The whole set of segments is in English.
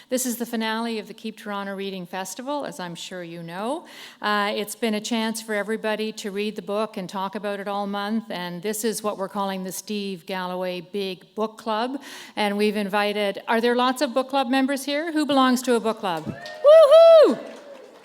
This is the finale of the Keep Toronto Reading Festival, as I'm sure you know. It's been a chance for everybody to read the book and talk about it all month, and this is what we're calling the Steve Galloway Big Book Club. And we've invited, are there lots of book club members here? Who belongs to a book club? Woohoo!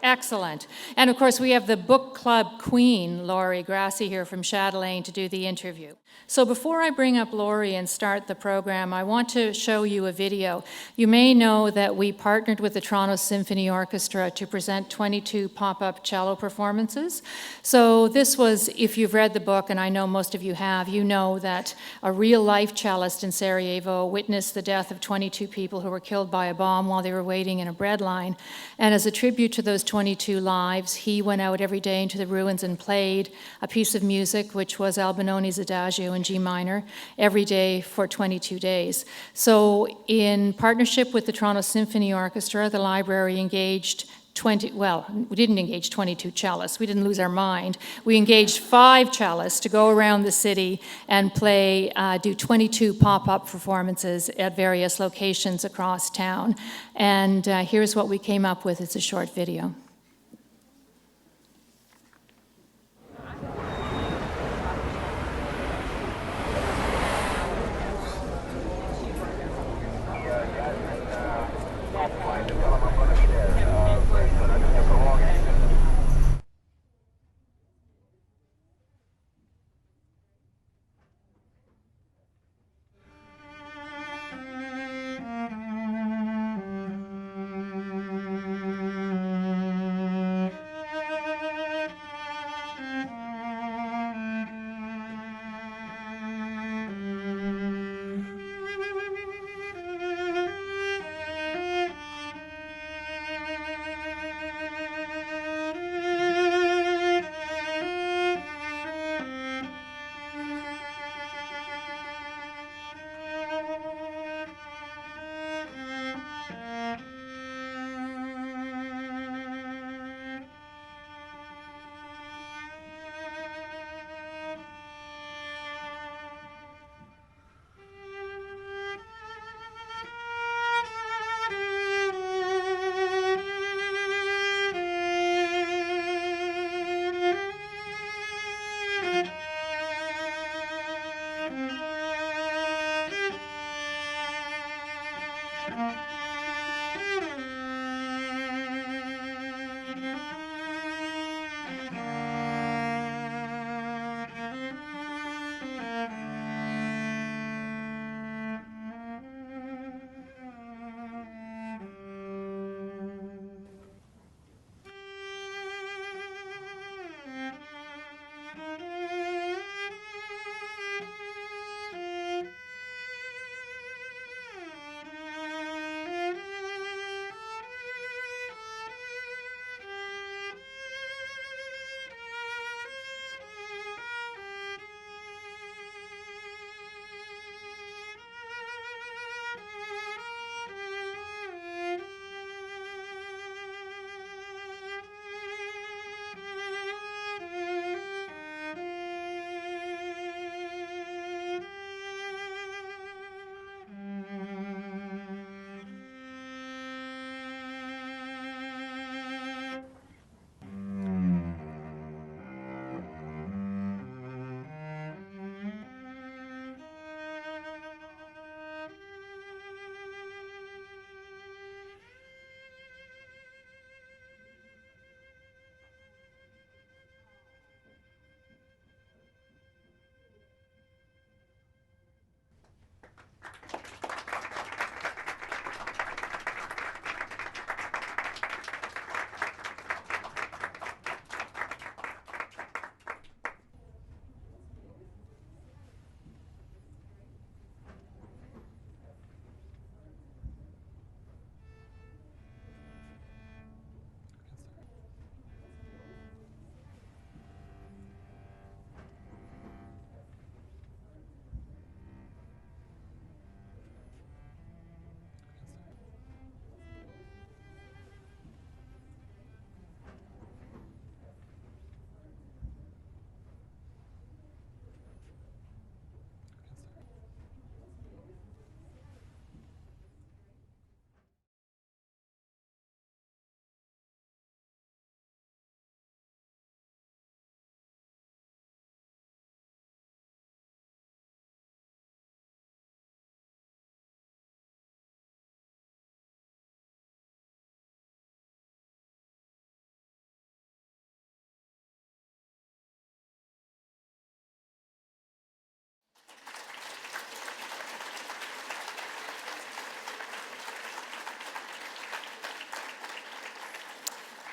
Excellent. And of course, we have the book club queen, Laurie Grassi, here from Chatelaine to do the interview. So before I bring up Laurie and start the program, I want to show you a video. You may know that we partnered with the Toronto Symphony Orchestra to present 22 pop-up cello performances. So this was, if you've read the book, and I know most of you have, you know that a real-life cellist in Sarajevo witnessed the death of 22 people who were killed by a bomb while they were waiting in a bread line. And as a tribute to those 22 lives, he went out every day into the ruins and played a piece of music, which was Albinoni's Adagio in G minor, every day for 22 days. So in partnership with the Toronto Symphony Orchestra, the library engaged we didn't engage 22 cellists. We didn't lose our mind. We engaged 5 cellists to go around the city and do 22 pop-up performances at various locations across town. And here's what we came up with. It's a short video.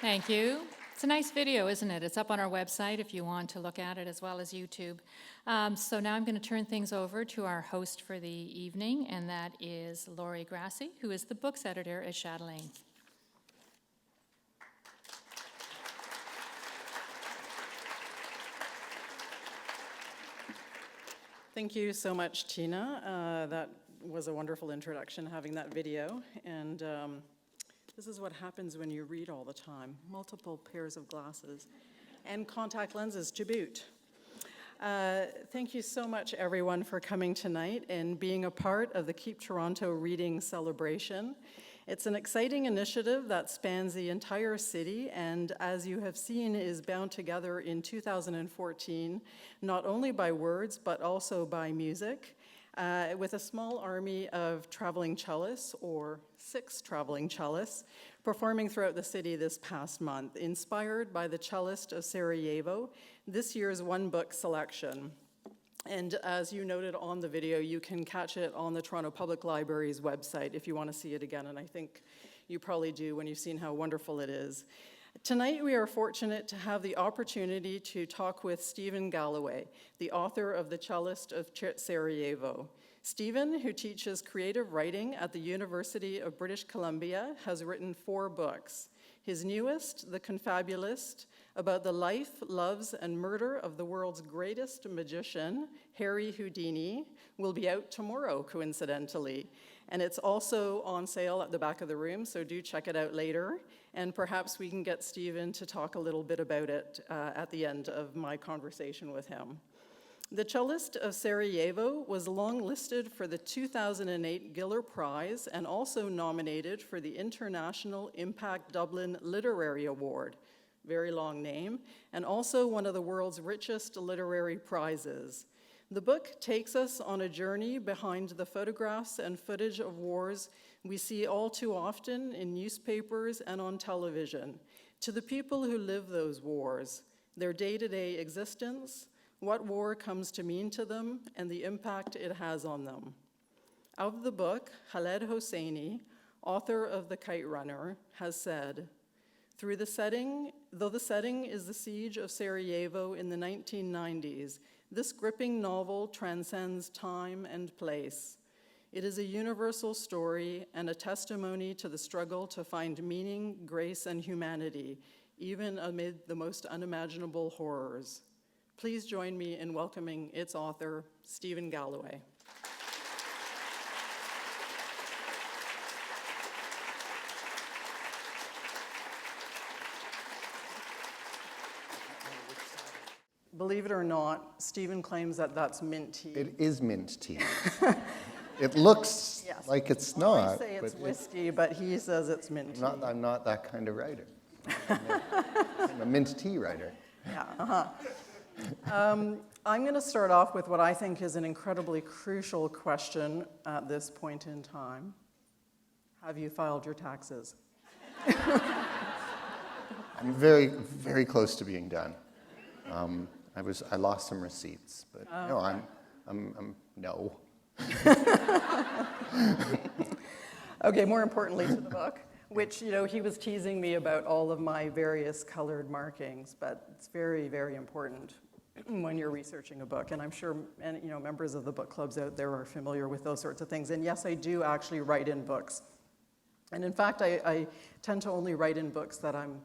Thank you. It's a nice video, isn't it? It's up on our website if you want to look at it, as well as YouTube. So now I'm going to turn things over to our host for the evening, and that is Laurie Grassi, who is the books editor at Chatelaine. Thank you so much, Tina. That was a wonderful introduction, having that video. And this is what happens when you read all the time. Multiple pairs of glasses and contact lenses to boot. Thank you so much, everyone, for coming tonight and being a part of the Keep Toronto Reading Celebration. It's an exciting initiative that spans the entire city and, as you have seen, is bound together in 2014, not only by words, but also by music, with a small army of traveling cellists, or 6 traveling cellists, performing throughout the city this past month, inspired by the cellist of Sarajevo, this year's One Book selection. And as you noted on the video, you can catch it on the Toronto Public Library's website if you want to see it again, and I think you probably do when you've seen how wonderful it is. Tonight, we are fortunate to have the opportunity to talk with Stephen Galloway, the author of The Cellist of Sarajevo. Stephen, who teaches creative writing at the University of British Columbia, has written 4 books. His newest, The Confabulist, about the life, loves, and murder of the world's greatest magician, Harry Houdini, will be out tomorrow, coincidentally. And it's also on sale at the back of the room, so do check it out later. And perhaps we can get Stephen to talk a little bit about it at the end of my conversation with him. The Cellist of Sarajevo was long listed for the 2008 Giller Prize and also nominated for the International Impact Dublin Literary Award, very long name, and also one of the world's richest literary prizes. The book takes us on a journey behind the photographs and footage of wars we see all too often in newspapers and on television, to the people who live those wars, their day-to-day existence, what war comes to mean to them, and the impact it has on them. Of the book, Khaled Hosseini, author of The Kite Runner, has said, though the setting is the siege of Sarajevo in the 1990s, this gripping novel transcends time and place. It is a universal story and a testimony to the struggle to find meaning, grace, and humanity, even amid the most unimaginable horrors. Please join me in welcoming its author, Stephen Galloway. Believe it or not, Stephen claims that that's mint tea. It is mint tea. It looks like it's not. I say it's whiskey, but he says it's mint tea. I'm not that kind of writer. I'm a mint tea writer. Yeah, I'm going to start off with what I think is an incredibly crucial question at this point in time. Have you filed your taxes? I'm very, very close to being done. I lost some receipts, but no, I'm no. Okay, more importantly to the book, which, he was teasing me about all of my various colored markings, but it's very, very important when you're researching a book. And I'm sure, members of the book clubs out there are familiar with those sorts of things. And yes, I do actually write in books. And in fact, I tend to only write in books that I'm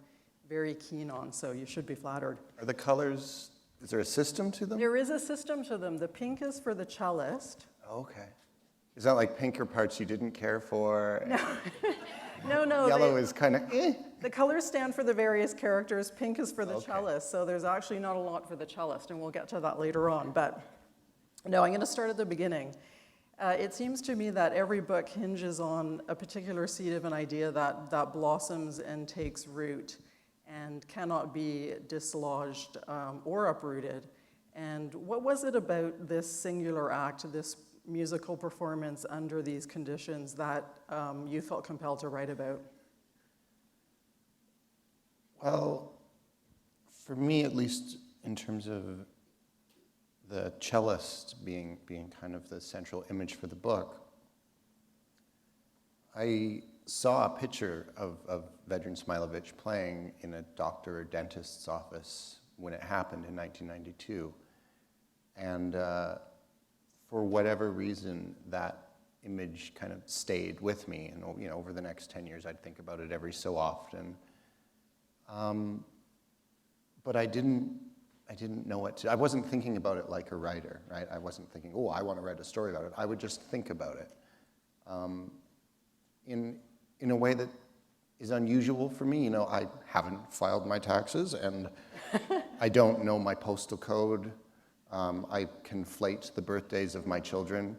very keen on, so you should be flattered. Are the colors, is there a system to them? There is a system to them. The pink is for the cellist. Okay. Is that like pink are parts you didn't care for? No. Yellow is kind of eh. The colors stand for the various characters. Pink is for the cellist, so there's actually not a lot for the cellist, and we'll get to that later on. But no, I'm going to start at the beginning. It seems to me that every book hinges on a particular seed of an idea that blossoms and takes root and cannot be dislodged or uprooted. And what was it about this singular act, this musical performance under these conditions that you felt compelled to write about? Well, for me, at least in terms of the cellist being kind of the central image for the book, I saw a picture of Vedran Smilovic playing in a doctor or dentist's office when it happened in 1992. And for whatever reason, that image kind of stayed with me. And over the next 10 years, I'd think about it every so often. But I didn't know what to, I wasn't thinking about it like a writer, right? I wasn't thinking, oh, I want to write a story about it. I would just think about it in a way that is unusual for me. I haven't filed my taxes, and I don't know my postal code. I conflate the birthdays of my children.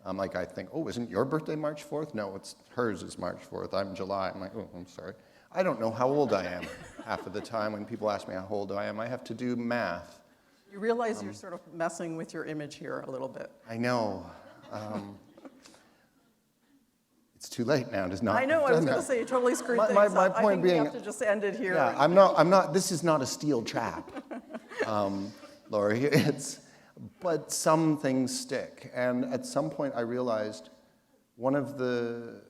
I think, oh, isn't your birthday March 4th? No, hers is March 4th. I'm July. I'm like, oh, I'm sorry. I don't know how old I am half of the time. When people ask me how old I am, I have to do math. You realize you're sort of messing with your image here a little bit. I know. It's too late now. Does not. I know. I was going to say you totally screwed things up. My point being, we have to just end it here. Yeah, I'm not. This is not a steel trap, Laurie. But some things stick, and at some point I realized one of the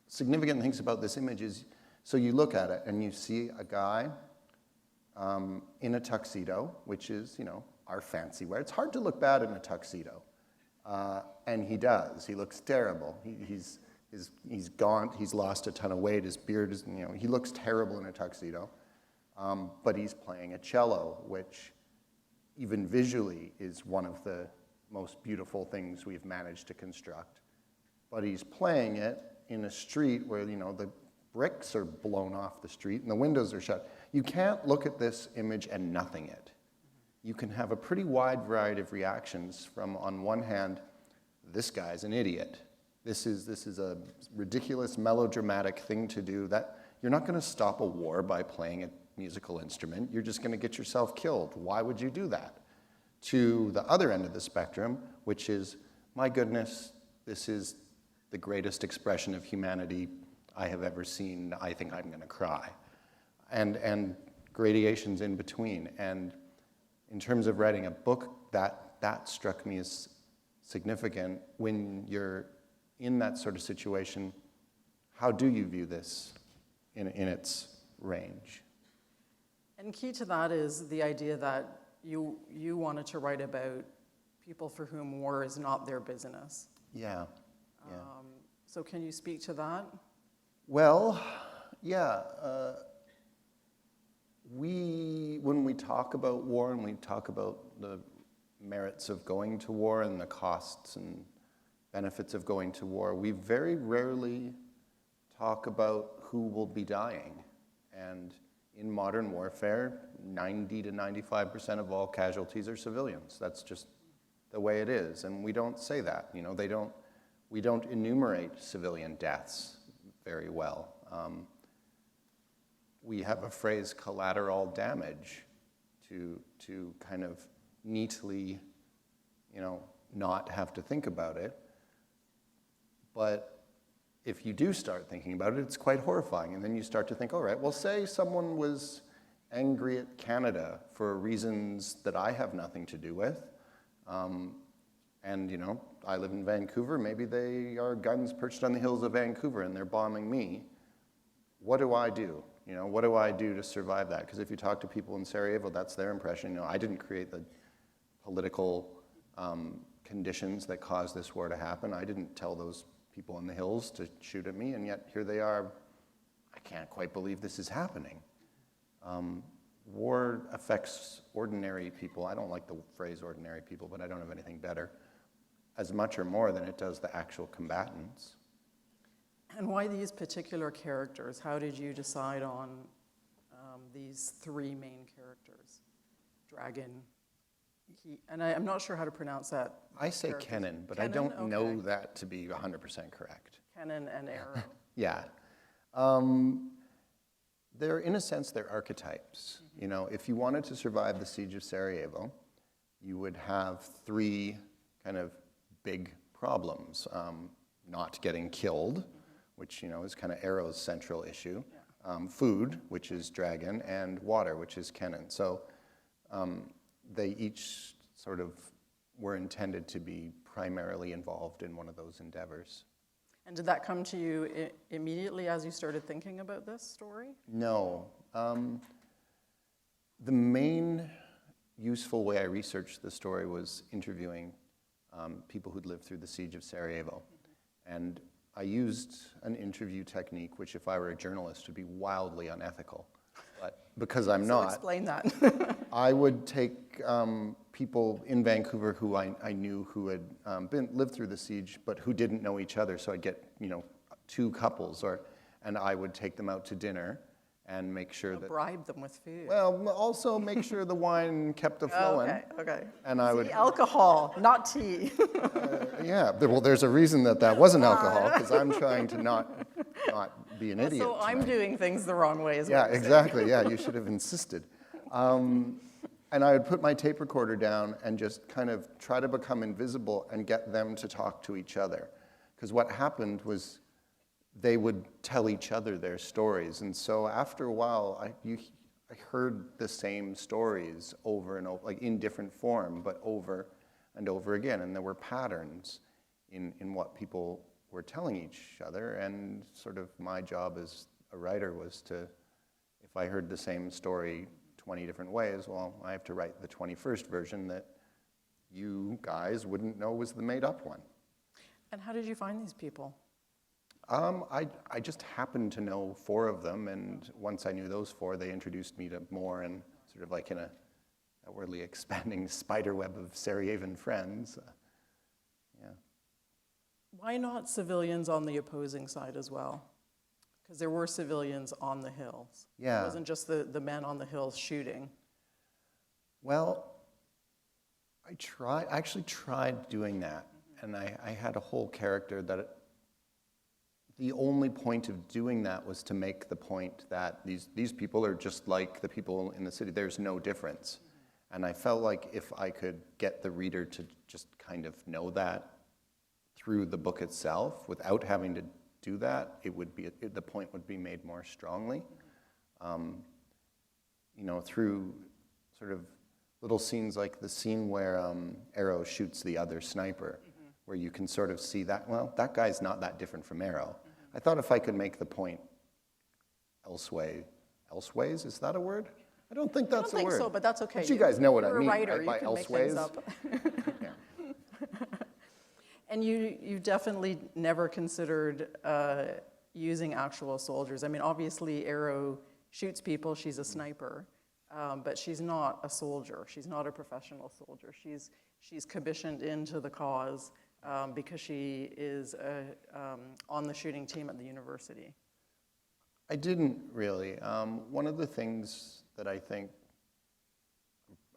significant things about this image is, so you look at it and you see a guy in a tuxedo, which is, our fancy wear. It's hard to look bad in a tuxedo. And he does. He looks terrible. He's gaunt. He's lost a ton of weight. His beard is, he looks terrible in a tuxedo. But he's playing a cello, which even visually is one of the most beautiful things we've managed to construct. But he's playing it in a street where, the bricks are blown off the street and the windows are shut. You can't look at this image and nothing it. You can have a pretty wide variety of reactions from, on one hand, this guy's an idiot. This is a ridiculous, melodramatic thing to do. That you're not going to stop a war by playing a musical instrument. You're just going to get yourself killed. Why would you do that? To the other end of the spectrum, which is, my goodness, this is the greatest expression of humanity I have ever seen. I think I'm going to cry. And gradations in between. And in terms of writing a book, that struck me as significant. When you're in that sort of situation, how do you view this in its range? And key to that is the idea that you wanted to write about people for whom war is not their business. Yeah. So can you speak to that? Well, yeah. When we talk about war and we talk about the merits of going to war and the costs and benefits of going to war, we very rarely talk about who will be dying. And in modern warfare, 90 to 95% of all casualties are civilians. That's just the way it is. And we don't say that. We don't enumerate civilian deaths very well. We have a phrase, collateral damage, to kind of neatly, not have to think about it. But if you do start thinking about it, it's quite horrifying. And then you start to think, all right, well, say someone was angry at Canada for reasons that I have nothing to do with. And, I live in Vancouver. Maybe they are guns perched on the hills of Vancouver and they're bombing me. What do I do? What do I do to survive that? Because if you talk to people in Sarajevo, that's their impression. I didn't create the political conditions that caused this war to happen. I didn't tell those people in the hills to shoot at me, and yet here they are. I can't quite believe this is happening. War affects ordinary people. I don't like the phrase ordinary people, but I don't have anything better, as much or more than it does the actual combatants. And why these particular characters? How did you decide on these three main characters? Dragan, and I'm not sure how to pronounce that. I say Kennen, but Kennen? I don't know that to be 100% correct. Kennen and Aro. Yeah. They're, in a sense, they're archetypes. Mm-hmm. If you wanted to survive the siege of Sarajevo, you would have three kind of big problems. Not getting killed, which, is kind of Aro's central issue. Yeah. Food, which is Dragan, and water, which is Kennen. So they each sort of were intended to be primarily involved in one of those endeavors. And did that come to you immediately as you started thinking about this story? No. The main useful way I researched the story was interviewing people who'd lived through the siege of Sarajevo. And I used an interview technique, which if I were a journalist would be wildly unethical. But because I'm So not, explain that. I would take people in Vancouver who I knew who had lived through the siege, but who didn't know each other. So I'd get, two couples, and I would take them out to dinner and make sure that, Bribe them with food. well, also make sure the wine kept flowing. Okay. And I would, Alcohol, not tea. yeah, well, there's a reason that wasn't alcohol, because I'm trying to not be an idiot. So I'm doing things the wrong way as Yeah, well. exactly. Yeah, you should have insisted. And I would put my tape recorder down and just kind of try to become invisible and get them to talk to each other. Because what happened was they would tell each other their stories. And so after a while, I heard the same stories over and over, like in different form, but over and over again. And there were patterns in what people were telling each other. And sort of my job as a writer was to, if I heard the same story 20 different ways, well, I have to write the 21st version that you guys wouldn't know was the made-up one. And how did you find these people? I just happened to know 4 of them, and once I knew those 4, they introduced me to more, and sort of like in a outwardly expanding spider web of Sarajevan friends. Yeah. Why not civilians on the opposing side as well? Because there were civilians on the hills. Yeah. It wasn't just the men on the hills shooting. Well, I actually tried doing that, and I had a whole character that the only point of doing that was to make the point that these people are just like the people in the city. There's no difference. And I felt like if I could get the reader to just kind of know that through the book itself, without having to do that, the point would be made more strongly. Through sort of little scenes like the scene where Arrow shoots the other sniper, where you can sort of see that, well, that guy's not that different from Arrow. I thought if I could make the point elseways, is that a word? I don't think that's a word. I don't think so, but that's okay. But you guys know what I You're mean, a writer. right, by You can make things elseways? up. Yeah. And you definitely never considered using actual soldiers. I mean, obviously, Arrow shoots people. She's a sniper, but she's not a soldier. She's not a professional soldier. She's commissioned into the cause because she is on the shooting team at the university. I didn't really. One of the things that I think,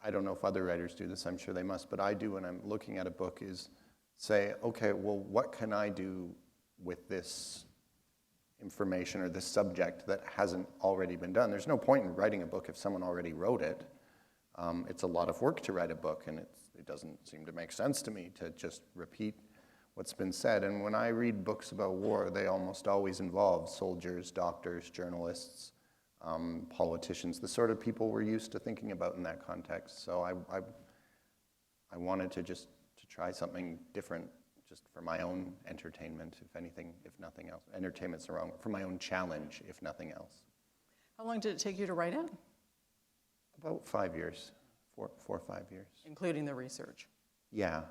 I don't know if other writers do this, I'm sure they must, but I do when I'm looking at a book is say, okay, well, what can I do with this information or this subject that hasn't already been done? There's no point in writing a book if someone already wrote it. It's a lot of work to write a book, and it doesn't seem to make sense to me to just repeat what's been said. And when I read books about war, they almost always involve soldiers, doctors, journalists, politicians, the sort of people we're used to thinking about in that context. So I wanted to try something different, just for my own entertainment, if anything, if nothing else. Entertainment's the wrong, for my own challenge, if nothing else. How long did it take you to write it? About 5 years, 4 or 5 years. Including the research. Yeah.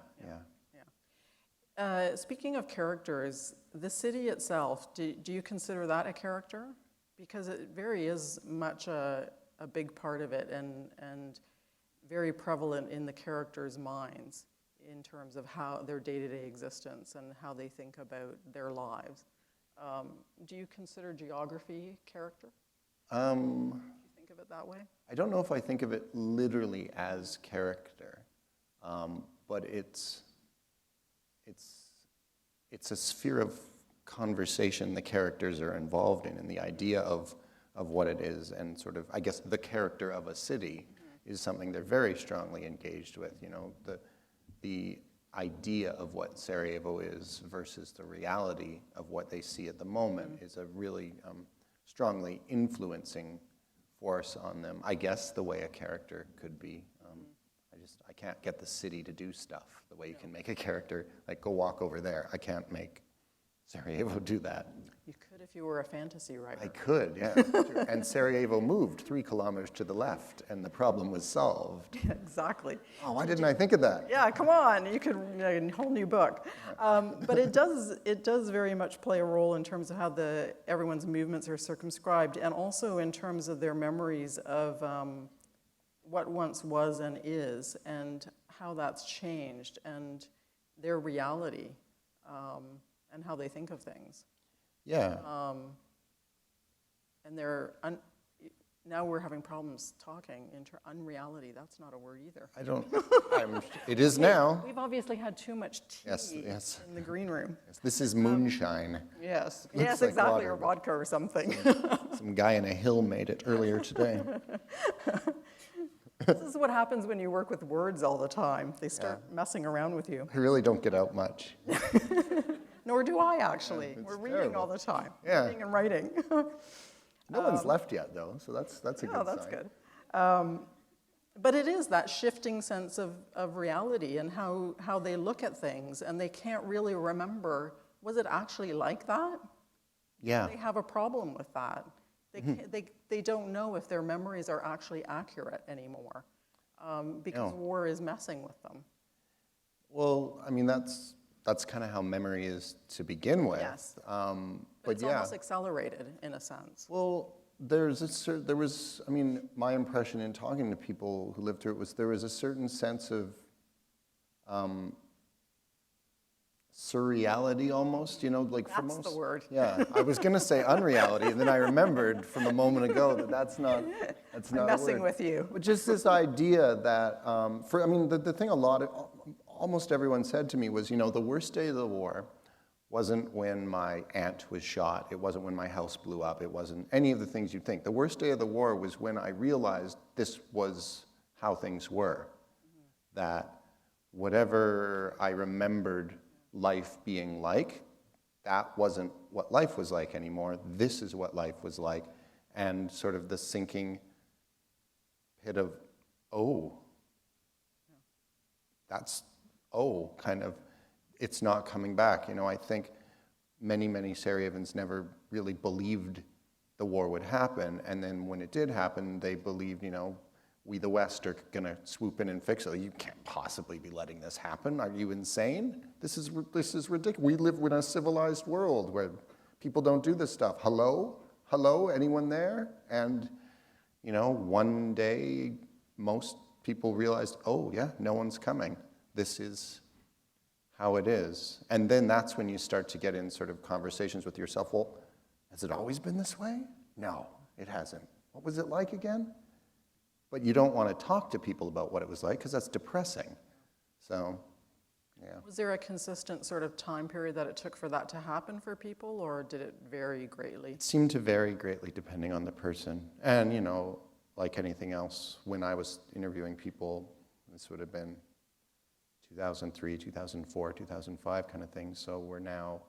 Speaking of characters, the city itself, do you consider that a character? Because it very is much a big part of it and very prevalent in the characters' minds in terms of how their day-to-day existence and how they think about their lives. Do you consider geography character? Do you think of it that way? I don't know if I think of it literally as character, but it's a sphere of conversation the characters are involved in, and the idea of what it is, and sort of, I guess, the character of a city is something they're very strongly engaged with. The idea of what Sarajevo is versus the reality of what they see at the moment is a really strongly influencing force on them. I guess the way a character could be. I can't get the city to do stuff the way you can make a character, like go walk over there. I can't make Sarajevo do that. You could if you were a fantasy I writer. could, yeah. True. And Sarajevo moved 3 kilometers to the left, and the problem was solved. Exactly. Oh, why didn't I think of that? Yeah, come on, you could, a whole new book. But it does very much play a role in terms of how everyone's movements are circumscribed, and also in terms of their memories of what once was and is, and how that's changed, and their reality, and how they think of things. Yeah. And now we're having problems talking unreality. That's not a word either. I don't, it is now. We've obviously had too much tea Yes. in the green room. This is moonshine. Yes, Looks yes, like exactly, water, or but- vodka or something. Some guy in a hill made it earlier today. This is what happens when you work with words all the time. They start messing around with you. I really don't get out much. Nor do I, actually. it's We're reading terrible. all the time. Yeah. Reading and writing. No one's left yet, though, so that's a good Oh, that's sign. good. But it is that shifting sense of reality and how they look at things, and they can't really remember, was it actually like that? Yeah. They have a problem with that. They don't know if their memories are actually accurate anymore, because No. war is messing with them. Well, I mean, that's kind of how memory is to begin with. Yes. But It's yeah. almost accelerated in a sense. Well, I mean, my impression in talking to people who lived through it was there was a certain sense of surreality almost, like for That's most. the word. Yeah, I was going to say unreality, and then I remembered from a moment ago that that's not I'm messing a word. with you. But just this idea that, the thing almost everyone said to me was, the worst day of the war wasn't when my aunt was shot, it wasn't when my house blew up, it wasn't any of the things you'd think. The worst day of the war was when I realized this was how things were. That whatever I remembered life being like, that wasn't what life was like anymore. This is what life was like. And sort of the sinking pit of, kind of, it's not coming back. I think many Sarajevans never really believed the war would happen. And then when it did happen, they believed, we the West are going to swoop in and fix it. You can't possibly be letting this happen. Are you insane? This is ridiculous. We live in a civilized world where people don't do this stuff. Hello? Anyone there? And, one day, most people realized, no one's coming. This is how it is. And then that's when you start to get in sort of conversations with yourself. Well, has it always been this way? No, it hasn't. What was it like again? But you don't want to talk to people about what it was like because that's depressing. So, yeah. Was there a consistent sort of time period that it took for that to happen for people, or did it vary greatly? It seemed to vary greatly depending on the person. And, like anything else, when I was interviewing people, this would have been 2003, 2004, 2005 kind of thing. So we're now,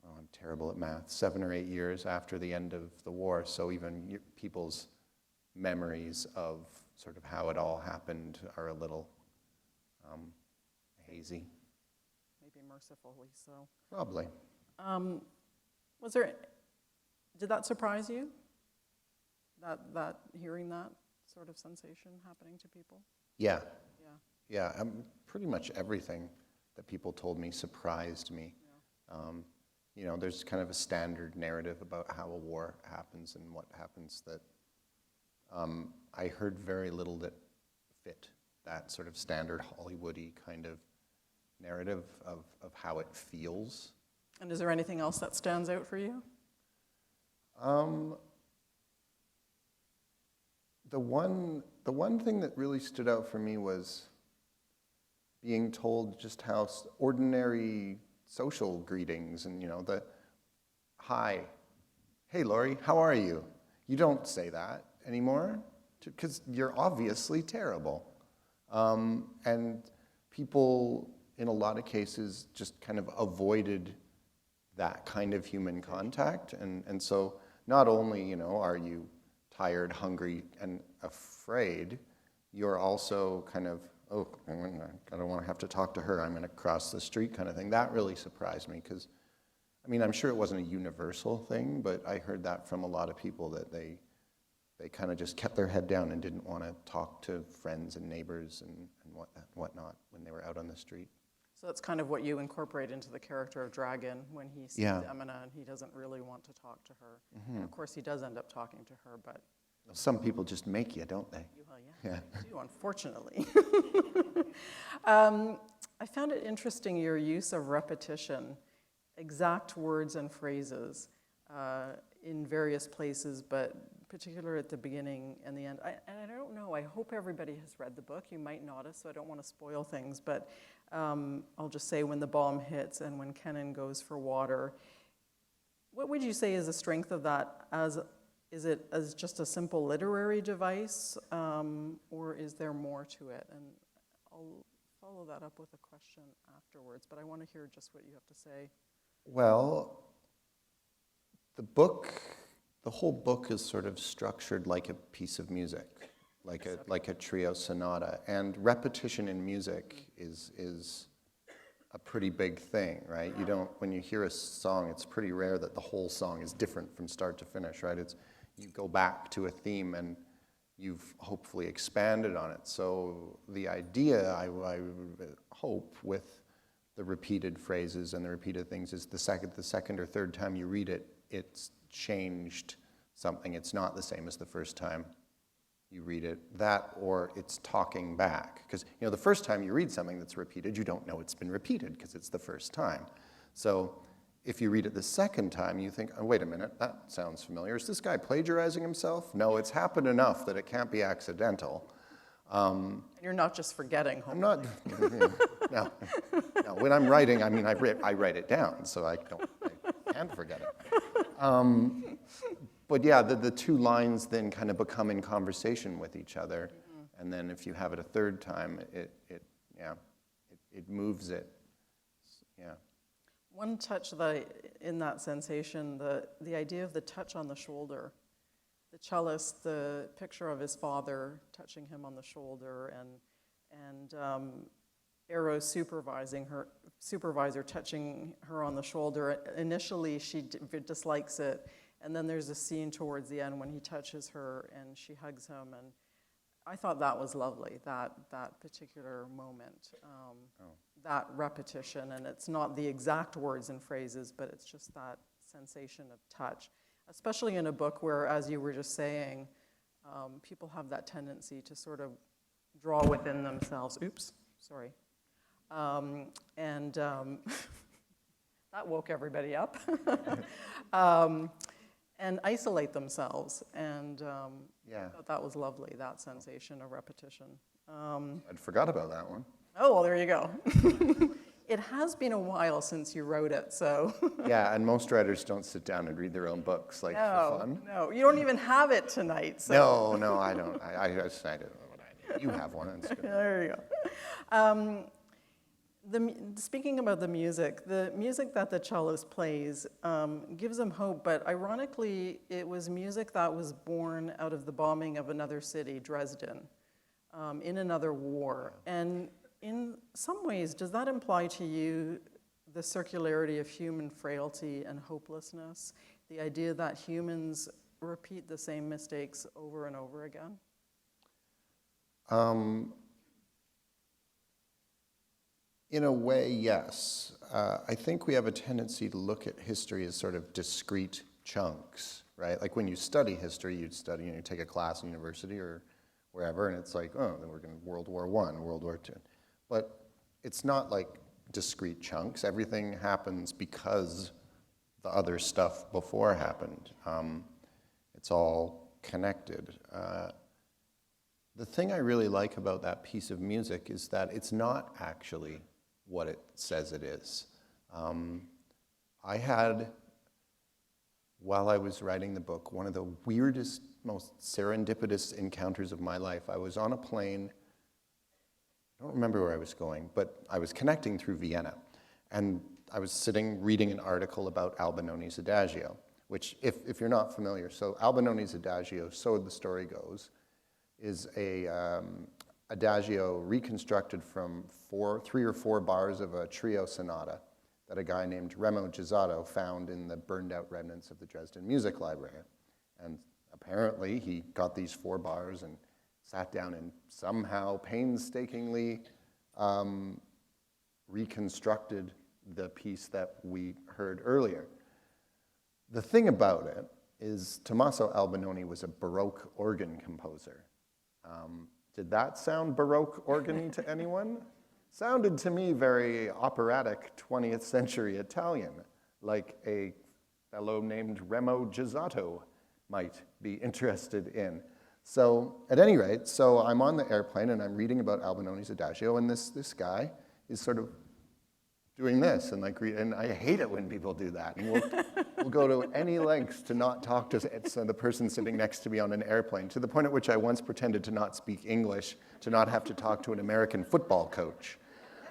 I'm terrible at math, 7 or 8 years after the end of the war. So even people's memories of sort of how it all happened are a little hazy. Maybe mercifully so. Probably. Did that surprise you? That hearing that sort of sensation happening to people? Yeah. Yeah. Yeah, pretty much everything that people told me surprised me. Yeah. There's kind of a standard narrative about how a war happens and what happens that I heard very little that fit that sort of standard Hollywood-y kind of narrative of how it feels. And is there anything else that stands out for you? The one thing that really stood out for me was being told just how ordinary social greetings and, the hi, hey, Lori, how are you? You don't say that anymore because you're obviously terrible. And people, in a lot of cases, just kind of avoided that kind of human contact. And so not only, are you tired, hungry, and afraid, you're also kind of, I don't want to have to talk to her, I'm going to cross the street kind of thing. That really surprised me because I mean, I'm sure it wasn't a universal thing, but I heard that from a lot of people that they kind of just kept their head down and didn't want to talk to friends and neighbors and whatnot when they were out on the street. So that's kind of what you incorporate into the character of Dragon when he sees Yeah. Emina and he doesn't really want to talk to her. And of course, he does end up talking to her, but, Some people just make you, don't they? well, yeah, Yeah. they do, unfortunately. I found it interesting, your use of repetition, exact words and phrases in various places, but particularly at the beginning and the end. And I don't know, I hope everybody has read the book. You might not have, so I don't want to spoil things, but I'll just say when the bomb hits and when Kenan goes for water, what would you say is the strength of that? Is it as just a simple literary device, or is there more to it? And I'll follow that up with a question afterwards, but I want to hear just what you have to say. Well, the whole book is sort of structured like a piece of music, like a trio sonata. And repetition in music is a pretty big thing, right? You don't, when you hear a song, it's pretty rare that the whole song is different from start to finish, right? You go back to a theme and you've hopefully expanded on it. So the idea, I hope, with the repeated phrases and the repeated things is the second or third time you read it, it's changed something. It's not the same as the first time you read it. That, or it's talking back. Because, the first time you read something that's repeated, you don't know it's been repeated because it's the first time. So if you read it the second time, you think, oh, wait a minute, that sounds familiar. Is this guy plagiarizing himself? No, it's happened enough that it can't be accidental. And you're not just forgetting. I'm not, no. When I'm writing, I mean, I write it down, so I can't forget it. But yeah, the two lines then kind of become in conversation with each other, and then if you have it a third time, it moves it. Yeah. One touch in that sensation, the idea of the touch on the shoulder, the cellist, the picture of his father touching him on the shoulder, and Arrow's supervisor touching her on the shoulder. Initially, she dislikes it, and then there's a scene towards the end when he touches her and she hugs him, and I thought that was lovely, that particular moment, that repetition, and it's not the exact words and phrases, but it's just that sensation of touch, especially in a book where, as you were just saying, people have that tendency to sort of draw within themselves. Oops, sorry. That woke everybody up. And isolate themselves, and I thought that was lovely, that sensation of repetition. I'd forgot about that one. Oh, well, there you go. It has been a while since you wrote it, so. Yeah, and most writers don't sit down and read their own books, for fun. No, you don't even have it tonight. So. No, I don't. I decided what I did. You have one, that's good. There you go. Speaking about the music that the cellist plays gives him hope, but ironically, it was music that was born out of the bombing of another city, Dresden, in another war. And in some ways, does that imply to you the circularity of human frailty and hopelessness, the idea that humans repeat the same mistakes over and over again? In a way, yes. I think we have a tendency to look at history as sort of discrete chunks, right? Like when you study history, you take a class in university or wherever, and it's like, oh, then we're going to World War I, World War II. But it's not like discrete chunks. Everything happens because the other stuff before happened. It's all connected. The thing I really like about that piece of music is that it's not actually what it says it is. I had, while I was writing the book, one of the weirdest, most serendipitous encounters of my life. I was on a plane, I don't remember where I was going, but I was connecting through Vienna. And I was sitting reading an article about Albinoni's Adagio, which, if you're not familiar, so Albinoni's Adagio, so the story goes, is a adagio reconstructed from 3 or 4 bars of a trio sonata that a guy named Remo Gisato found in the burned out remnants of the Dresden Music Library. And apparently he got these 4 bars and sat down and somehow painstakingly reconstructed the piece that we heard earlier. The thing about it is Tommaso Albinoni was a Baroque organ composer. Did that sound Baroque organ-y to anyone? Sounded to me very operatic 20th century Italian, like a fellow named Remo Gisato might be interested in. So at any rate, so I'm on the airplane and I'm reading about Albinoni's Adagio, and this guy is sort of doing this, and and I hate it when people do that. And we'll go to any lengths to not talk to the person sitting next to me on an airplane, to the point at which I once pretended to not speak English, to not have to talk to an American football coach,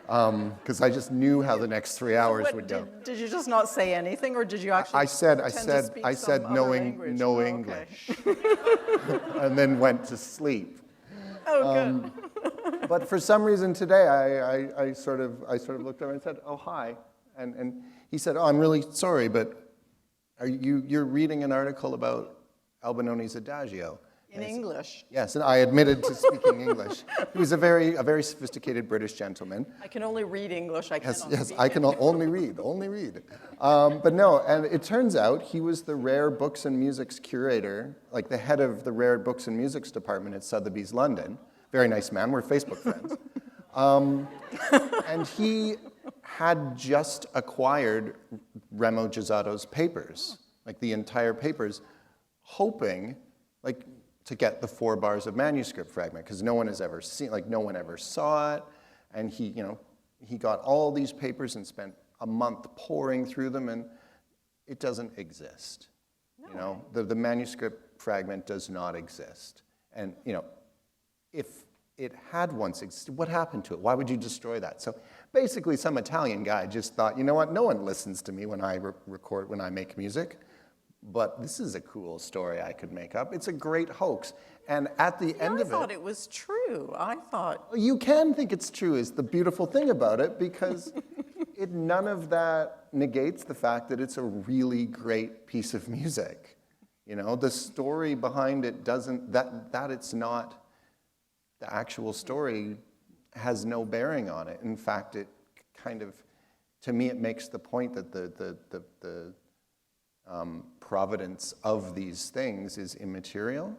because I just knew how the next 3 hours would go. Did you just not say anything, or did you actually I said no other English, and then went to sleep. Oh, good. But for some reason today, I sort of looked over and said, "Oh, hi," and he said, "Oh, I'm really sorry, but you're reading an article about Albinoni's Adagio." In English. Yes, and I admitted to speaking English. He was a very sophisticated British gentleman. I can only read English. I cannot Yes, speak I it. can only read. But no, and it turns out he was the rare books and music's curator, like the head of the rare books and musics department at Sotheby's London. Very nice man, we're Facebook friends. And he had just acquired Remo Gisato's papers, like the entire papers, hoping to get the 4 bars of manuscript fragment, because no one has ever seen, no one ever saw it. And he got all these papers and spent a month pouring through them, and it doesn't exist. No. The manuscript fragment does not exist. And if it had once existed, what happened to it? Why would you destroy that? So basically, some Italian guy just thought, you know what? No one listens to me when I record, when I make music. But this is a cool story I could make up. It's a great hoax. And at the end of it, I thought it was true. I thought. you can think it's true is the beautiful thing about it, because none of that negates the fact that it's a really great piece of music. The story behind it doesn't, that it's not, the actual story has no bearing on it. In fact, it kind of, to me, it makes the point that the providence of these things is immaterial.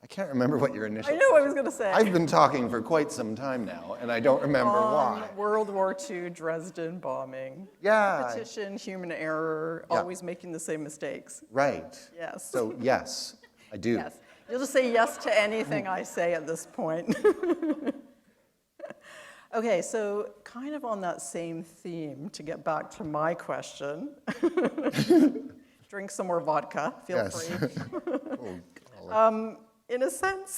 I can't remember what your initial. I know what I was going to say. I've been talking for quite some time now, and I don't remember why. World War II, Dresden bombing. Yeah. Repetition, human error, Yeah. always making the same mistakes. Right. Yes. So yes, I do. Yes. You'll just say yes to anything I say at this point. Okay, so kind of on that same theme, to get back to my question, drink some more vodka, feel Yes. free. Oh, In a sense,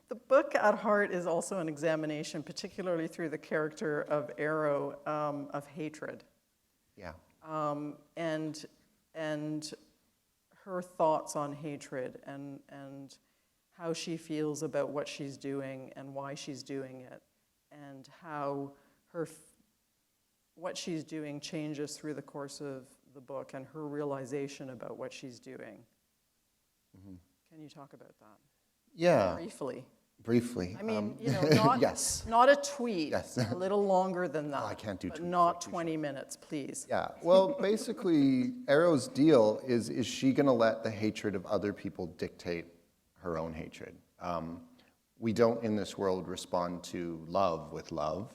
the book at heart is also an examination, particularly through the character of Arrow, of hatred, yeah. and her thoughts on hatred, and how she feels about what she's doing and why she's doing it, and how what she's doing changes through the course of the book, and her realization about what she's doing. Mm-hmm. Can you talk about that? Yeah. Briefly. I mean, yes. not a tweet. Yes. A little longer than that. I can't do but tweets, not they're too 20 minutes, please. Yeah. Well, basically, Arrow's deal is she going to let the hatred of other people dictate her own hatred? We don't in this world respond to love with love.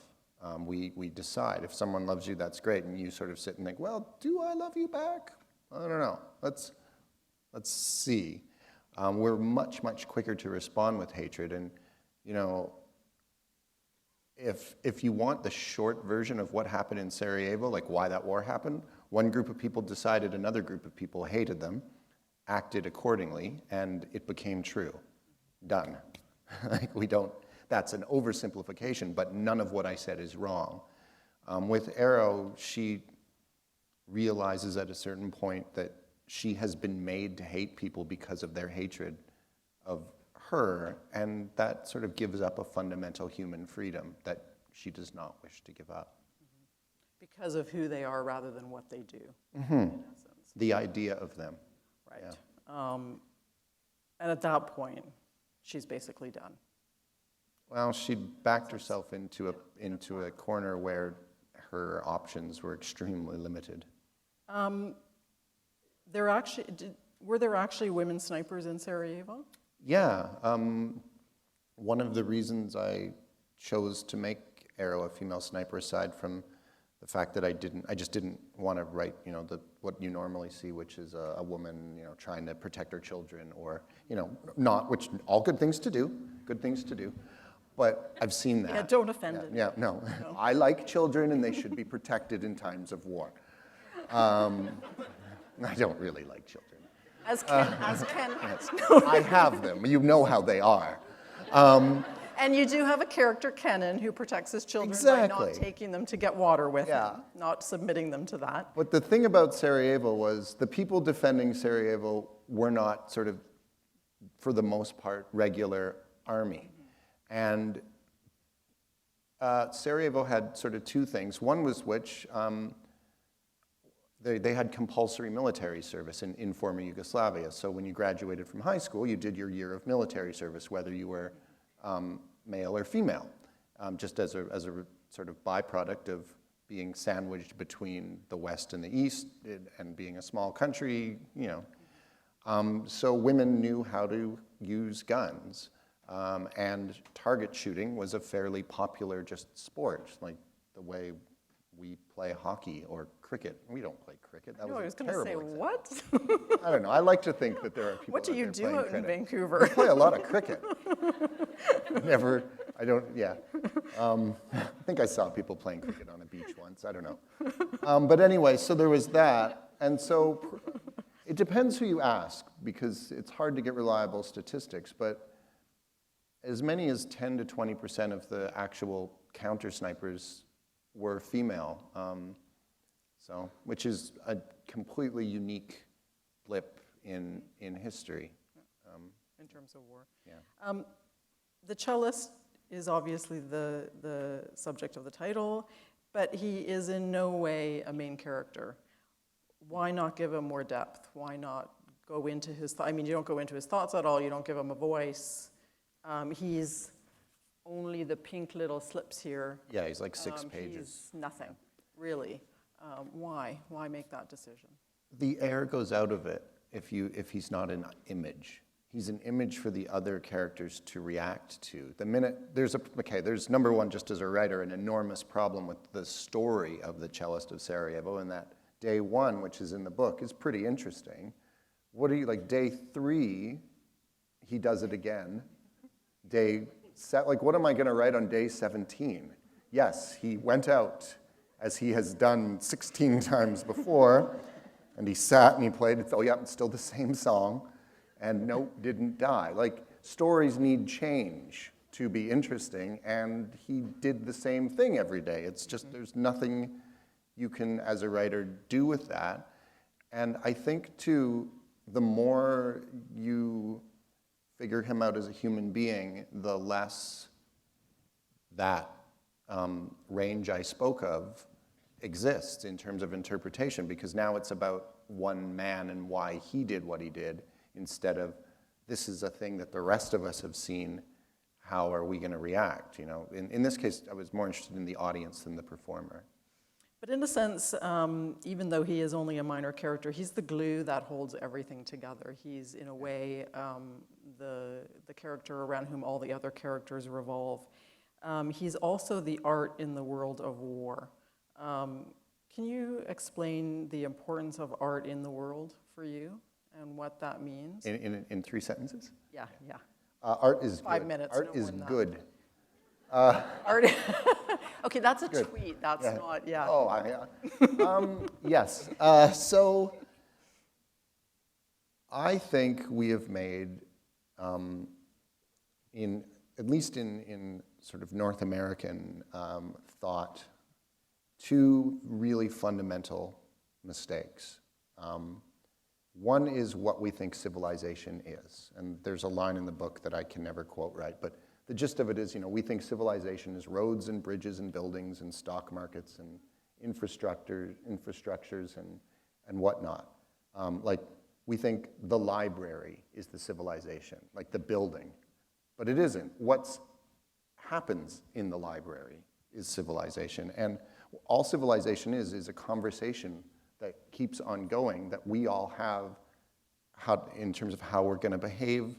We decide. If someone loves you, that's great, and you sort of sit and think, well, do I love you back? I don't know. Let's see. We're much quicker to respond with hatred, and if you want the short version of what happened in Sarajevo, like why that war happened, one group of people decided another group of people hated them, acted accordingly, and it became true. Done. That's an oversimplification, but none of what I said is wrong. With Arrow, she realizes at a certain point that she has been made to hate people because of their hatred of her, and that sort of gives up a fundamental human freedom that she does not wish to give up. Because of who they are rather than what they do, in essence. The idea of them. Right. And at that point, she's basically done. Well, she backed herself into a corner where her options were extremely limited. Were there actually women snipers in Sarajevo? Yeah, one of the reasons I chose to make Arrow a female sniper, aside from the fact that I just didn't want to write, what you normally see, which is a woman, trying to protect her children, or, which all good things to do, but I've seen that. Yeah, don't offend it. Yeah, no. I like children, and they should be protected in times of war. I don't really like children. As Ken. Yes. I have them. You know how they are. And you do have a character, Kenan, who protects his children by Exactly. not taking them to get water with Yeah. him, not submitting them to that. But the thing about Sarajevo was the people defending Sarajevo were not sort of, for the most part, regular army. And Sarajevo had sort of two things. One was which they had compulsory military service in former Yugoslavia. So when you graduated from high school, you did your year of military service, whether you were male or female, just as a sort of byproduct of being sandwiched between the West and the East and being a small country, So women knew how to use guns, and target shooting was a fairly popular just sport, like the way we play hockey or cricket. We don't play cricket. That I was was a going to say, terrible example. what? I don't know. I like to think that there are people What do out you there do playing out in cricket. Vancouver? I play a lot of cricket. I think I saw people playing cricket on a beach once. I don't know. But anyway, so there was that. And so it depends who you ask, because it's hard to get reliable statistics. But as many as 10 to 20% of the actual counter snipers were female, which is a completely unique blip in history. In terms of war. Yeah. The cellist is obviously the subject of the title, but he is in no way a main character. Why not give him more depth? Why not go into his thoughts? I mean, you don't go into his thoughts at all. You don't give him a voice. He's only the pink little slips here. Yeah, he's like 6 pages. He's nothing, really. Why? Why make that decision? The air goes out of it if he's not an image. He's an image for the other characters to react to. The minute there's number one, just as a writer, an enormous problem with the story of the Cellist of Sarajevo, and that day one, which is in the book, is pretty interesting. Day 3, he does it again. What am I going to write on day 17? Yes, he went out, as he has done 16 times before, and he sat and he played. It's still the same song, and nope, didn't die. Stories need change to be interesting, and he did the same thing every day. It's just there's nothing you can, as a writer, do with that. And I think, too, the more you figure him out as a human being, the less that range I spoke of exists in terms of interpretation, because now it's about one man and why he did what he did, instead of this is a thing that the rest of us have seen, how are we going to react? In this case, I was more interested in the audience than the performer. But in a sense, even though he is only a minor character, he's the glue that holds everything together. He's, in a way, the character around whom all the other characters revolve. He's also the art in the world of war. Can you explain the importance of art in the world for you and what that means? In 3 sentences? Yeah. Art is 5 good. minutes, Art no is more than that. good. Art. Okay, that's a Good. tweet. That's not, yeah. Oh, yes. So I think we have made, at least in sort of North American thought, 2 really fundamental mistakes. One is what we think civilization is. And there's a line in the book that I can never quote right, but the gist of it is, we think civilization is roads and bridges and buildings and stock markets and infrastructures and whatnot. Like, we think the library is the civilization, like the building, but it isn't. What happens in the library is civilization, and all civilization is a conversation that keeps on going, that we all have in terms of how we're going to behave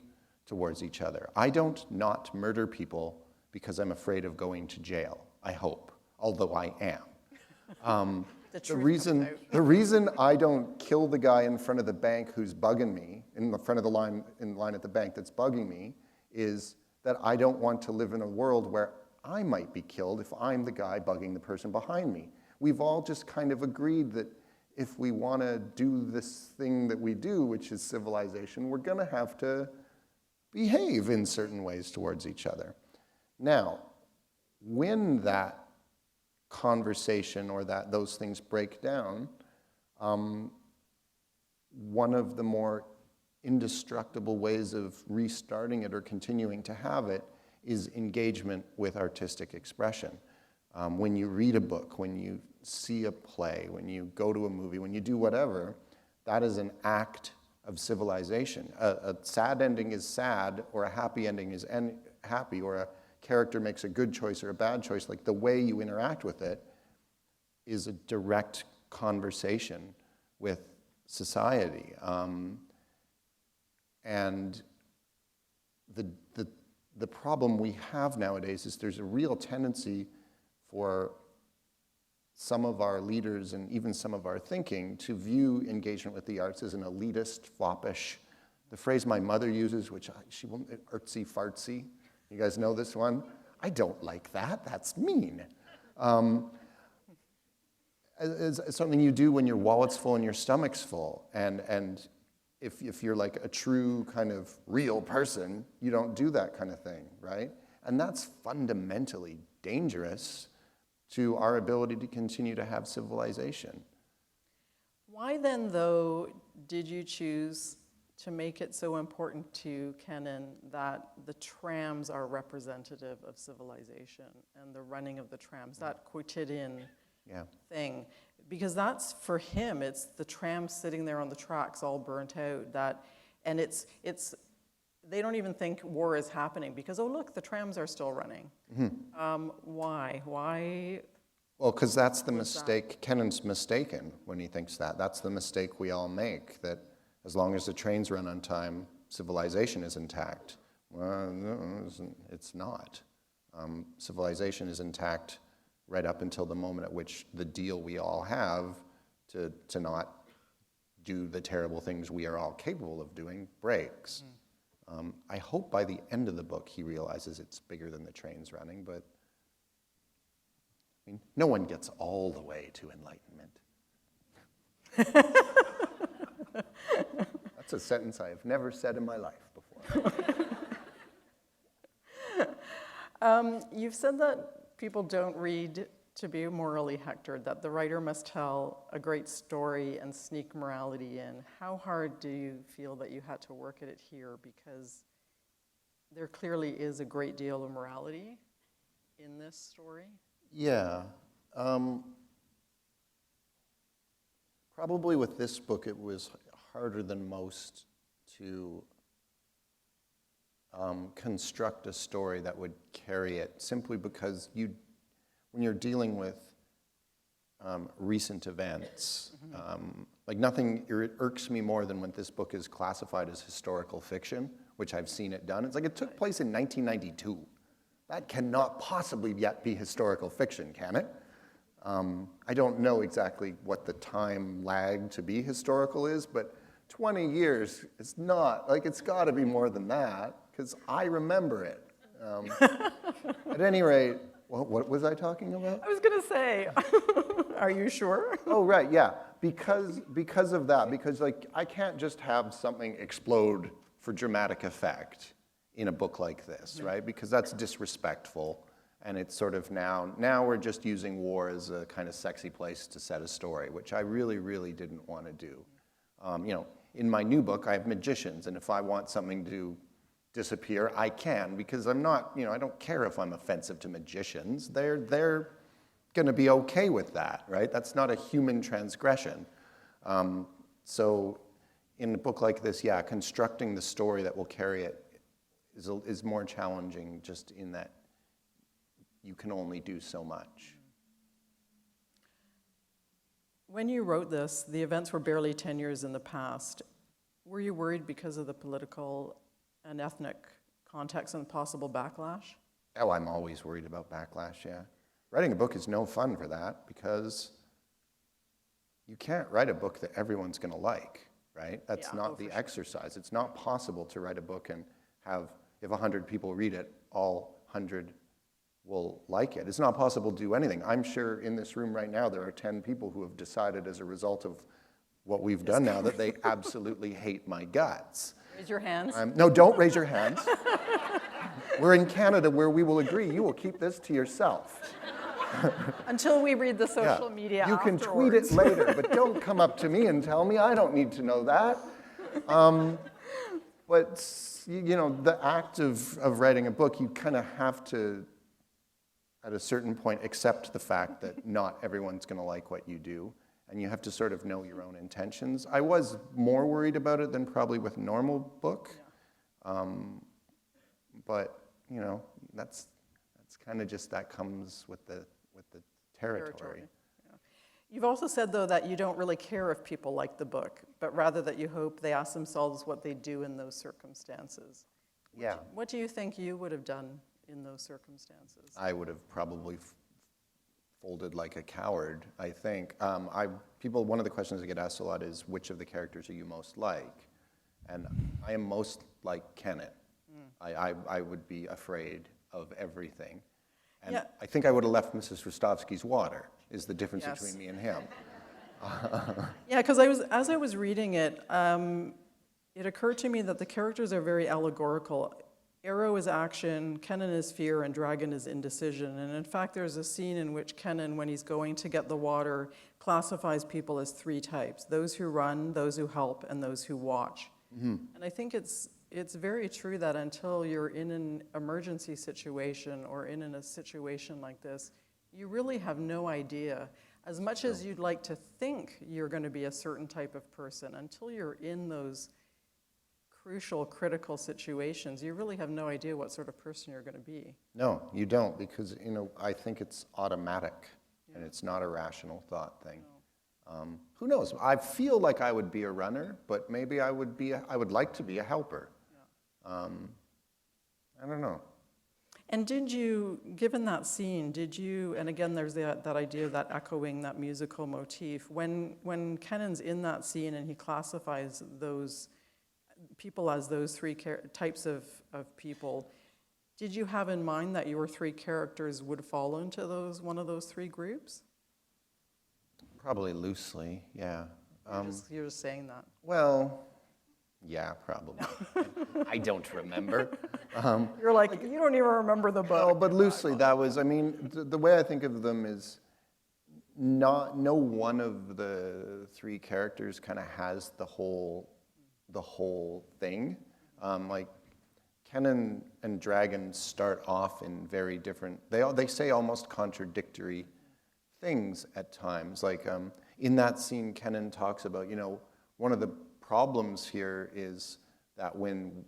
towards each other. I don't not murder people because I'm afraid of going to jail, I hope, although I am. The reason I don't kill the guy in front of the bank who's bugging me, in the front of the line at the bank that's bugging me, is that I don't want to live in a world where I might be killed if I'm the guy bugging the person behind me. We've all just kind of agreed that if we want to do this thing that we do, which is civilization, we're going to have to behave in certain ways towards each other. Now, when that conversation or those things break down, one of the more indestructible ways of restarting it or continuing to have it is engagement with artistic expression. When you read a book, when you see a play, when you go to a movie, when you do whatever, that is an act of civilization. A sad ending is sad, or a happy ending is happy, or a character makes a good choice or a bad choice. Like, the way you interact with it is a direct conversation with society. And the problem we have nowadays is there's a real tendency for some of our leaders and even some of our thinking to view engagement with the arts as an elitist, foppish, the phrase my mother uses, which she will, artsy fartsy. You guys know this one? I don't like that. That's mean. It's something you do when your wallet's full and your stomach's full. And if you're like a true kind of real person, you don't do that kind of thing, right? And that's fundamentally dangerous to our ability to continue to have civilization. Why then, though, did you choose to make it so important to Kennan that the trams are representative of civilization and the running of the trams, that quotidian thing? Because that's, for him, it's the trams sitting there on the tracks all burnt out, and it's they don't even think war is happening because, oh, look, the trams are still running. Mm-hmm. Why? Well, because that's the mistake. Kennan's mistaken when he thinks that. That's the mistake we all make, that as long as the trains run on time, civilization is intact. Well, no, it's not. Civilization is intact right up until the moment at which the deal we all have to not do the terrible things we are all capable of doing breaks. I hope by the end of the book he realizes it's bigger than the trains running, but I mean, no one gets all the way to enlightenment. That's a sentence I have never said in my life before. You've said that people don't read to be morally hectored, that the writer must tell a great story and sneak morality in. How hard do you feel that you had to work at it here? Because there clearly is a great deal of morality in this story. Yeah. Probably with this book it was harder than most to construct a story that would carry it, simply because when you're dealing with recent events, like nothing irks me more than when this book is classified as historical fiction, which I've seen it done. It's like it took place in 1992. That cannot possibly yet be historical fiction, can it? I don't know exactly what the time lag to be historical is, but 20 years is not, like, it's got to be more than that, because I remember it. At any rate, what was I talking about? I was going to say, are you sure? Oh, right, yeah. Because of that, because like I can't just have something explode for dramatic effect in a book like this, right? Because that's disrespectful, and it's sort of now we're just using war as a kind of sexy place to set a story, which I really, really didn't want to do. In my new book, I have magicians, and if I want something to disappear, I can, because I'm not, I don't care if I'm offensive to magicians. They're going to be okay with that, right? That's not a human transgression. So in a book like this, yeah, constructing the story that will carry it is more challenging, just in that you can only do so much. When you wrote this, the events were barely 10 years in the past. Were you worried because of the political and ethnic context and possible backlash? Oh, I'm always worried about backlash, yeah. Writing a book is no fun for that, because you can't write a book that everyone's going to like, right? That's Yeah, not the exercise. It's not possible to write a book and have, if 100 people read it, all 100 will like it. It's not possible to do anything. I'm sure in this room right now there are 10 people who have decided as a result of what we've done now that they absolutely hate my guts. Raise your hands. No, don't raise your hands. We're in Canada where we will agree. You will keep this to yourself. Until we read the Yeah. social media You can tweet it afterwards. later, but don't come up to me and tell me. I don't need to know that. But, you know, the act of writing a book, you kind of have to, at a certain point, accept the fact that not everyone's going to like what you do, and you have to sort of know your own intentions. I was more worried about it than probably with a normal book, but, you know, that's kind of just, that comes with the territory. Yeah. You've also said, though, that you don't really care if people like the book, but rather that you hope they ask themselves what they do in those circumstances. Yeah. What do you think you would have done in those circumstances? I would have probably folded like a coward, I think. One of the questions I get asked a lot is, which of the characters are you most like? And I am most like Kenneth. I would be afraid of everything. And Yeah. I think I would have left Mrs. Rostovsky's water, is the difference Yes. between me and him. Yeah, because as I was reading it, it occurred to me that the characters are very allegorical. Arrow is action, Kennen is fear, and Dragon is indecision. And in fact, there's a scene in which Kennen, when he's going to get the water, classifies people as 3 types: those who run, those who help, and those who watch. And I think it's very true that until you're in an emergency situation or in a situation like this, you really have no idea. As much as you'd like to think you're going to be a certain type of person, until you're in those crucial, critical situations, you really have no idea what sort of person you're going to be. No, you don't, because, you know, I think it's automatic, and it's not a rational thought thing. Who knows? I feel like I would be a runner, but maybe I would like to be a helper. I don't know. And did you, given that scene, and again, there's that idea of that echoing, that musical motif, when Kennen's in that scene and he classifies those people as those 3 types of people, did you have in mind that your 3 characters would fall into one of those 3 groups? Probably loosely, yeah. You're just saying that. Well, yeah, probably. I don't remember. You're like, you don't even remember the book. No, but loosely, that was, I mean, the way I think of them is no one of the 3 characters kind of has the whole thing. Like, Kennen and Dragon start off in very different, they say almost contradictory things at times. Like, in that scene, Kennen talks about, you know, one of the problems here is that when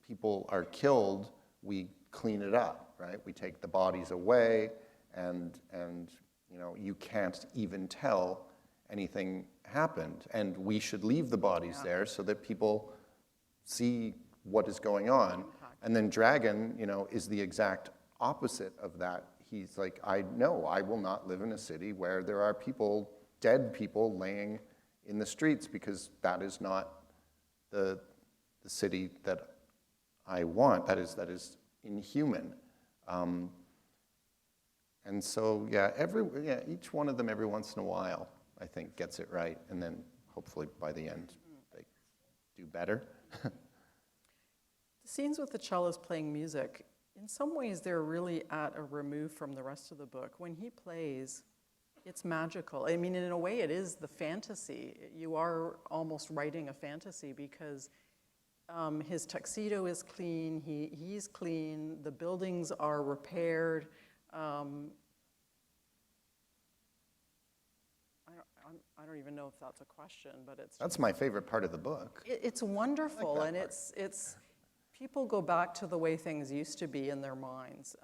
people are killed, we clean it up, right? We take the bodies away, and you know, you can't even tell anything happened, and we should leave the bodies there so that people see what is going on. And then Dragon, you know, is the exact opposite of that. He's like, I will not live in a city where there are people, dead people, laying in the streets, because that is not the city that I want. That is inhuman. And so, each one of them every once in a while, I think, gets it right, and then hopefully by the end they do better. The scenes with the cellist playing music, in some ways they're really at a remove from the rest of the book. When he plays, it's magical. I mean, in a way it is the fantasy. You are almost writing a fantasy, because his tuxedo is clean, he's clean, the buildings are repaired. I don't even know if that's a question, but it's That's my favorite part of the book. it's wonderful, that and part. it's people go back to the way things used to be in their minds,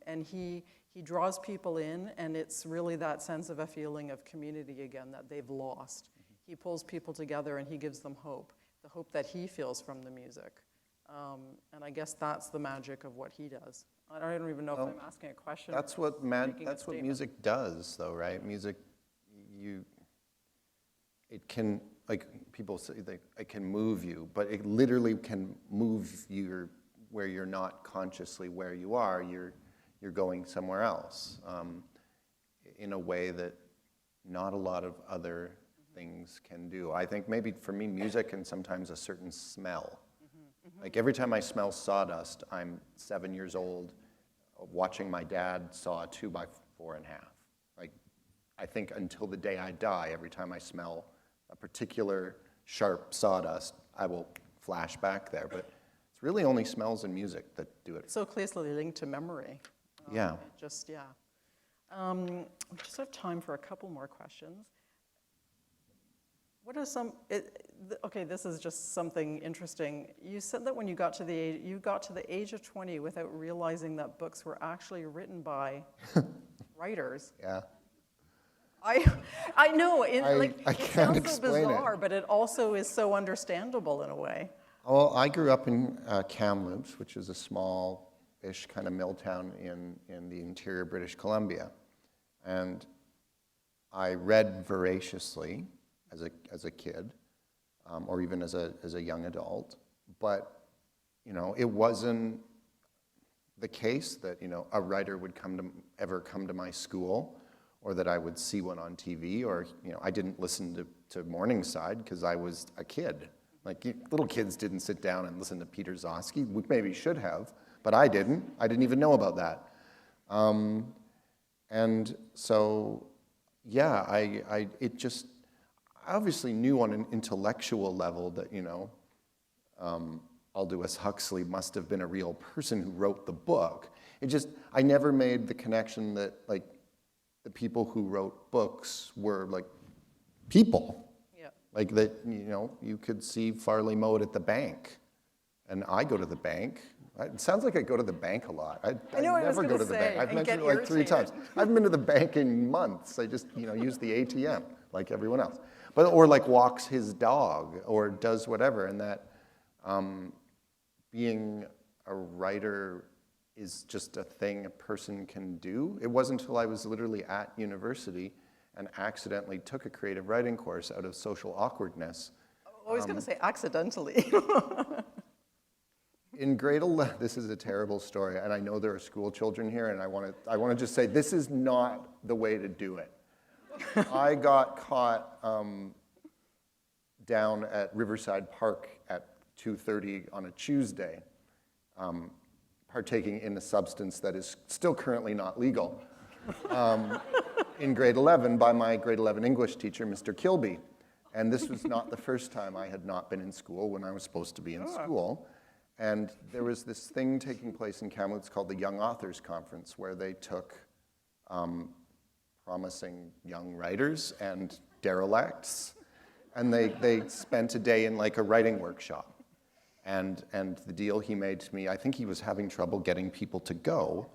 and he draws people in, and it's really that sense of a feeling of community again that they've lost. He pulls people together and he gives them hope, the hope that he feels from the music, and I guess that's the magic of what he does. I don't even know if I'm asking a question. That's or what making a that's what statement. music does, though, right? Music, it can, like people say, it can move you, but it literally can move you where you're not consciously where you are. You're going somewhere else in a way that not a lot of other things can do. I think maybe for me, music and sometimes a certain smell. Like every time I smell sawdust, I'm 7 years old, watching my dad saw a 2x4 in half. Like, I think until the day I die, every time I smell a particular sharp sawdust, I will flash back there. But it's really only smells and music that do it. So closely linked to memory. Yeah. Just, yeah. We just have time for a couple more questions. What are some, okay, this is just something interesting. You said that when you got to the age of 20 without realizing that books were actually written by writers. Yeah. I know, I it can't sounds so explain it. bizarre, but it also is so understandable in a way. Well, I grew up in Kamloops, which is a small-ish kind of mill town in the interior British Columbia. And I read voraciously as a kid, or even as a young adult. But, you know, it wasn't the case that, you know, a writer would ever come to my school, or that I would see one on TV, or, you know, I didn't listen to Morningside because I was a kid. Like, little kids didn't sit down and listen to Peter Zosky. We maybe should have, but I didn't. I didn't even know about that. And so, yeah, I obviously knew on an intellectual level that, you know, Aldous Huxley must have been a real person who wrote the book. I never made the connection that, like, the people who wrote books were, like, people. Yeah. Like that, you know, you could see Farley Mode at the bank, and I go to the bank. It sounds like I go to the bank a lot. I know, I was never go gonna to the say, bank. I've and mentioned get it like 3 times. irritated. I haven't been to the bank in months. I just, you know, use the ATM like everyone else. But, or like walks his dog or does whatever, and that being a writer is just a thing a person can do. It wasn't until I was literally at university and accidentally took a creative writing course out of social awkwardness. I was going to say accidentally. In grade 11, this is a terrible story, and I know there are school children here, and I want to just say this is not the way to do it. I got caught down at Riverside Park at 2:30 on a Tuesday, partaking in a substance that is still currently not legal, in grade 11 by my grade 11 English teacher, Mr. Kilby. And this was not the first time I had not been in school when I was supposed to be in school. And there was this thing taking place in Kamloops called the Young Authors Conference, where they took promising young writers and derelicts, and they spent a day in like a writing workshop. And the deal he made to me, I think he was having trouble getting people to go.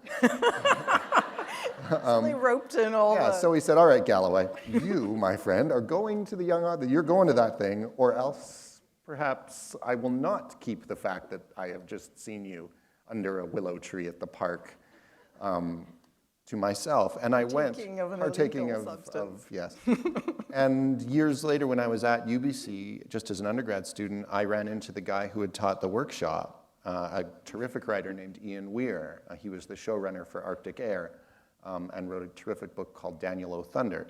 They roped in all Yeah, the... so he said, all right, Galloway, you, my friend, are going to the Young Author, you're going to that thing, or else perhaps I will not keep the fact that I have just seen you under a willow tree at the park to myself. And I went, Partaking of an illegal substance. yes. And years later, when I was at UBC, just as an undergrad student, I ran into the guy who had taught the workshop, a terrific writer named Ian Weir. He was the showrunner for Arctic Air and wrote a terrific book called Daniel O'Thunder.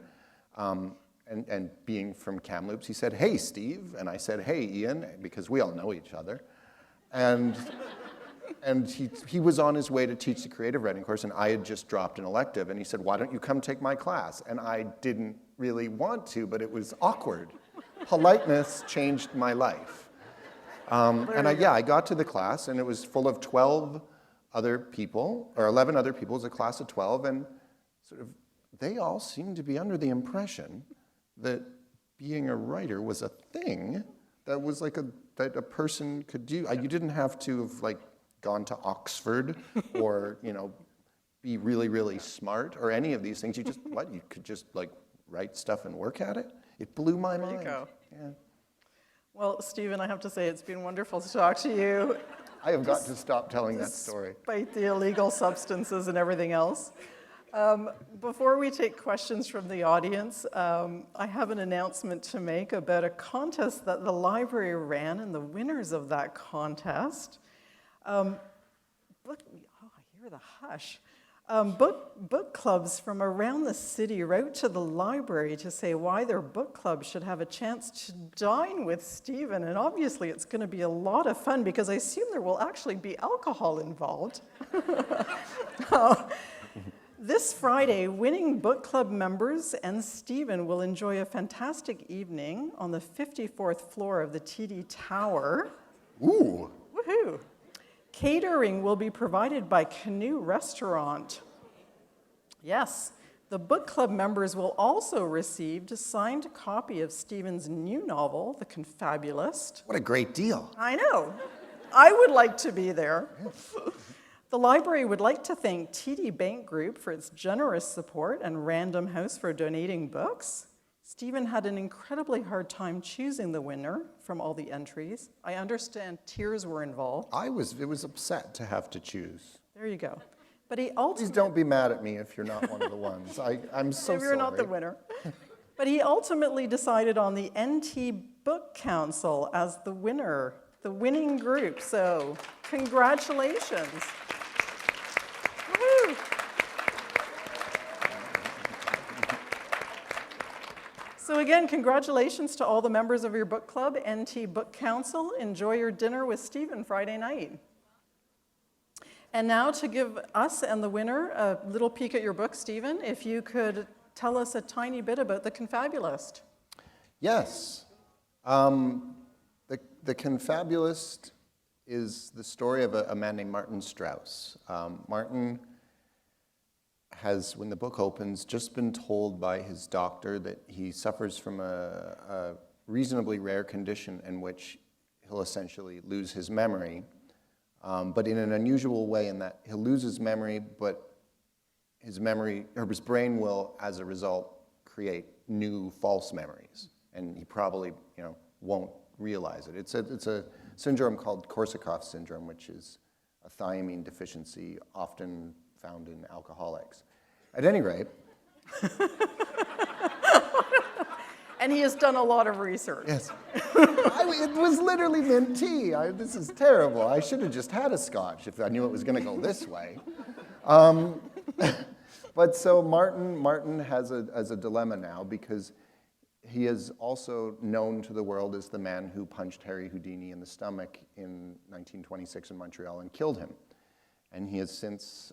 And being from Kamloops, he said, hey, Steve. And I said, hey, Ian, because we all know each other. And he was on his way to teach the creative writing course, and I had just dropped an elective. And he said, why don't you come take my class? And I didn't really want to, but it was awkward. Politeness changed my life. And I got to the class, and it was full of 12 other people, or 11 other people. It was a class of 12, and sort of they all seemed to be under the impression that being a writer was a thing that was like that a person could do. You didn't have to have like gone to Oxford or, be really, really smart or any of these things. You could just like write stuff and work at it. It blew my mind. There you go. Yeah. Well, Stephen, I have to say it's been wonderful to talk to you, I have got to stop telling that story. despite the illegal substances and everything else. Before we take questions from the audience, I have an announcement to make about a contest that the library ran, and the winners of that contest. I hear the hush. Book clubs from around the city wrote to the library to say why their book club should have a chance to dine with Stephen. And obviously it's going to be a lot of fun because I assume there will actually be alcohol involved. This Friday, winning book club members and Stephen will enjoy a fantastic evening on the 54th floor of the TD Tower. Ooh. Woohoo! Catering will be provided by Canoe Restaurant. Yes, the book club members will also receive a signed copy of Stephen's new novel, The Confabulist. What a great deal. I know. I would like to be there. The library would like to thank TD Bank Group for its generous support and Random House for donating books. Stephen had an incredibly hard time choosing the winner from all the entries. I understand tears were involved. It was upset to have to choose. There you go. But he Please ultimately, don't be mad at me if you're not one of the ones. I'm so if sorry. you're not the winner. But he ultimately decided on the NT Book Council as the winner, the winning group. So congratulations. Woohoo! So again, congratulations to all the members of your book club, NT Book Council. Enjoy your dinner with Stephen Friday night. And now to give us and the winner a little peek at your book, Stephen, if you could tell us a tiny bit about The Confabulist. Yes. The Confabulist is the story of a man named Martin Strauss. Martin has, when the book opens, just been told by his doctor that he suffers from a reasonably rare condition in which he'll essentially lose his memory, but in an unusual way in that he'll lose his memory, but his brain will, as a result, create new false memories, and he probably, won't realize it. It's a syndrome called Korsakoff syndrome, which is a thiamine deficiency often found in alcoholics. At any rate. And he has done a lot of research. Yes. It was literally mint tea. This is terrible. I should have just had a scotch if I knew it was going to go this way. But so Martin has a dilemma now because he is also known to the world as the man who punched Harry Houdini in the stomach in 1926 in Montreal and killed him. And he has since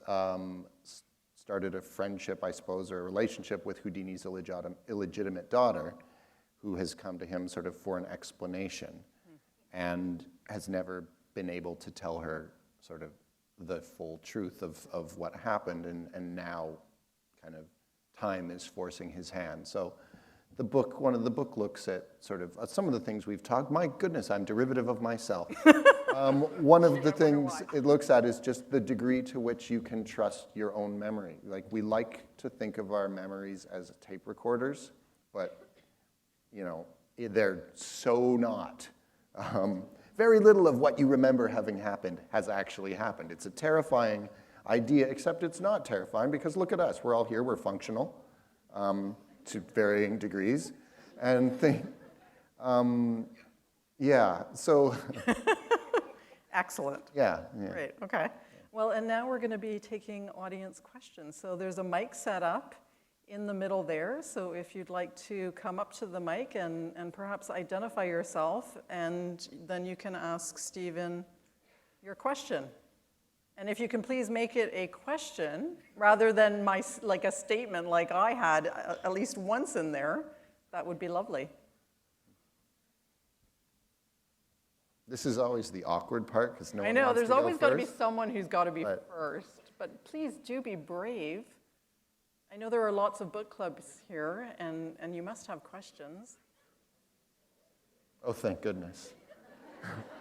started a friendship, I suppose, or a relationship with Houdini's illegitimate daughter, who has come to him sort of for an explanation and has never been able to tell her sort of the full truth of what happened, and now kind of time is forcing his hand. So one of the book looks at sort of some of the things we've talked. My goodness, I'm derivative of myself. One of the things it looks at is just the degree to which you can trust your own memory. Like, we like to think of our memories as tape recorders, but they're so not. Very little of what you remember having happened has actually happened. It's a terrifying idea, except it's not terrifying because look at us. We're all here. We're functional to varying degrees. And so. Excellent. Yeah. Great, okay. Well, and now we're going to be taking audience questions. So there's a mic set up in the middle there. So if you'd like to come up to the mic and perhaps identify yourself, and then you can ask Stephen your question. And if you can please make it a question rather than like a statement like I had at least once in there, that would be lovely. This is always the awkward part because no one I know, wants there's to go always got to be first. someone who's got to be But- first. But please do be brave. I know there are lots of book clubs here, and you must have questions. Oh, thank goodness.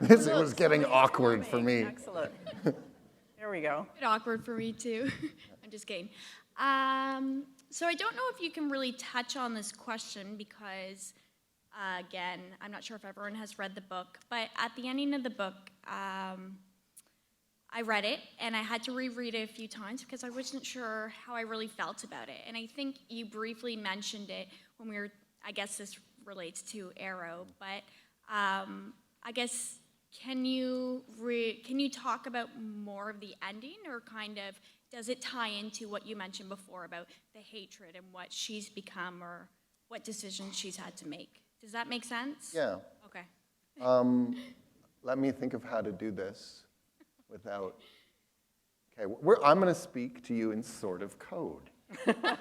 It was getting awkward for me. Excellent. There we go. bit awkward for me too. I'm just kidding. So I don't know if you can really touch on this question because, again, I'm not sure if everyone has read the book, but at the ending of the book, I read it and I had to reread it a few times because I wasn't sure how I really felt about it. And I think you briefly mentioned it when we were, I guess this relates to Arrow, but I guess can you talk about more of the ending, or kind of does it tie into what you mentioned before about the hatred and what she's become or what decisions she's had to make? Does that make sense? Yeah. Okay. Let me think of how to do this without. Okay, I'm going to speak to you in sort of code.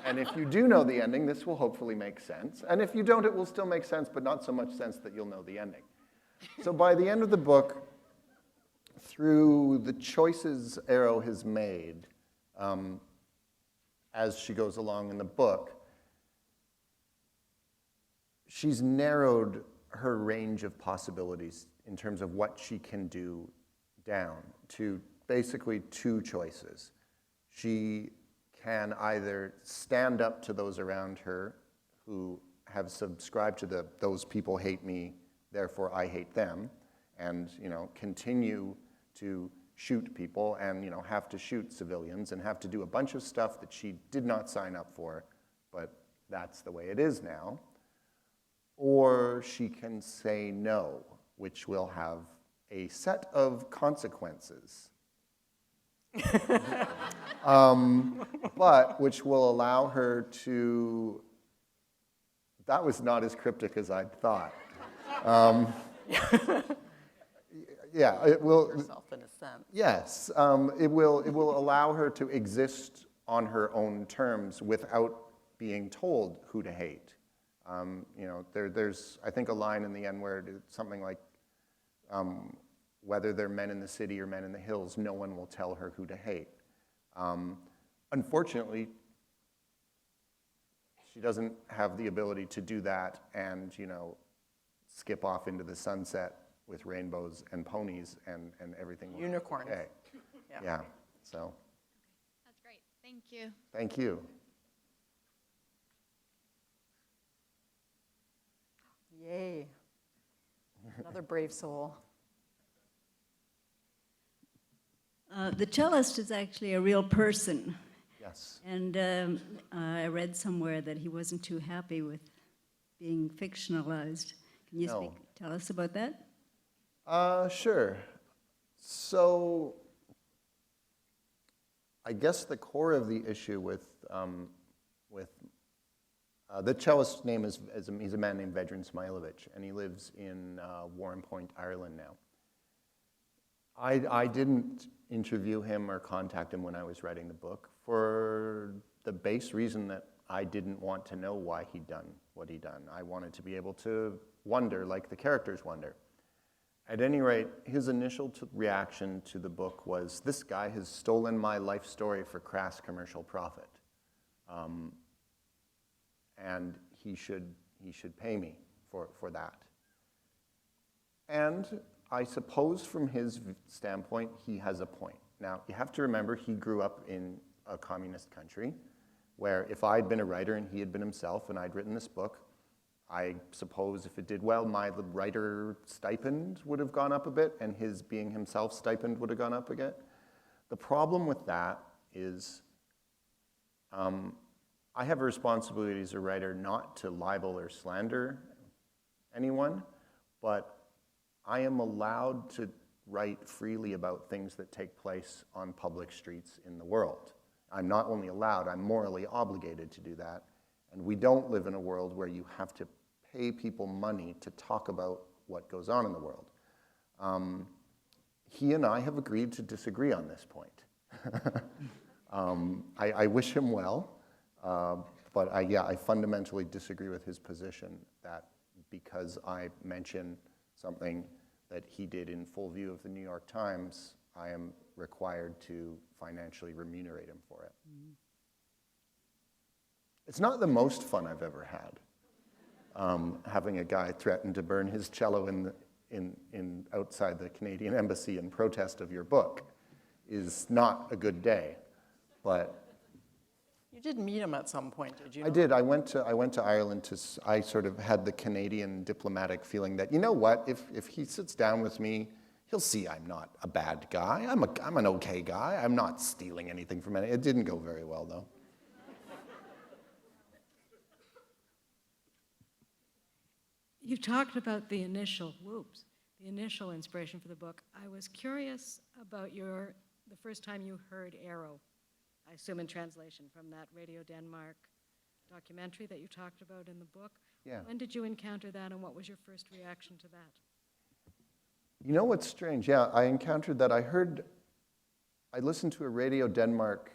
And if you do know the ending, this will hopefully make sense. And if you don't, it will still make sense, but not so much sense that you'll know the ending. So by the end of the book, through the choices Arrow has made as she goes along in the book, she's narrowed her range of possibilities in terms of what she can do down to basically two choices. She can either stand up to those around her who have subscribed to those people hate me, therefore I hate them, and continue to shoot people and have to shoot civilians and have to do a bunch of stuff that she did not sign up for, but that's the way it is now. Or she can say no, which will have a set of consequences, but which will allow her to. That was not as cryptic as I'd thought. Yeah, it will. Yourself in a sense. Yes, it will allow her to exist on her own terms without being told who to hate. There's I think a line in the end where it's something like, whether they're men in the city or men in the hills, no one will tell her who to hate. Unfortunately, she doesn't have the ability to do that and skip off into the sunset with rainbows and ponies and everything. Unicorns. Okay. Yeah. So. That's great. Thank you. Thank you. Yay. Another brave soul. The cellist is actually a real person, Yes. and I read somewhere that he wasn't too happy with being fictionalized. Can you No. tell us about that? Sure. So, I guess the core of the issue with the cellist's name is he's a man named Vedran Smailovic, and he lives in Warrenpoint, Ireland now. I didn't interview him or contact him when I was writing the book for the base reason that I didn't want to know why he'd done what he'd done. I wanted to be able to wonder like the characters wonder. At any rate, his initial reaction to the book was, this guy has stolen my life story for crass commercial profit. And he should pay me for that. And I suppose from his standpoint, he has a point. Now, you have to remember he grew up in a communist country where if I'd been a writer and he had been himself and I'd written this book, I suppose if it did well, my writer stipend would have gone up a bit and his being himself stipend would have gone up a bit. The problem with that is I have a responsibility as a writer not to libel or slander anyone, but I am allowed to write freely about things that take place on public streets in the world. I'm not only allowed, I'm morally obligated to do that. And we don't live in a world where you have to pay people money to talk about what goes on in the world. He and I have agreed to disagree on this point. I wish him well, but I fundamentally disagree with his position that because I mention something that he did in full view of the New York Times, I am required to financially remunerate him for it. It's not the most fun I've ever had. having a guy threaten to burn his cello in outside the Canadian Embassy in protest of your book is not a good day. But You did meet him at some point, did you? I did. I went to Ireland I sort of had the Canadian diplomatic feeling that, you know what, if he sits down with me, he'll see I'm not a bad guy. I'm an okay guy. I'm not stealing anything from anyone. It didn't go very well, though. You talked about the initial inspiration for the book. I was curious about the first time you heard Arrow, I assume in translation from that Radio Denmark documentary that you talked about in the book. Yeah. When did you encounter that, and what was your first reaction to that? You know what's strange? Yeah, I encountered that. I listened to a Radio Denmark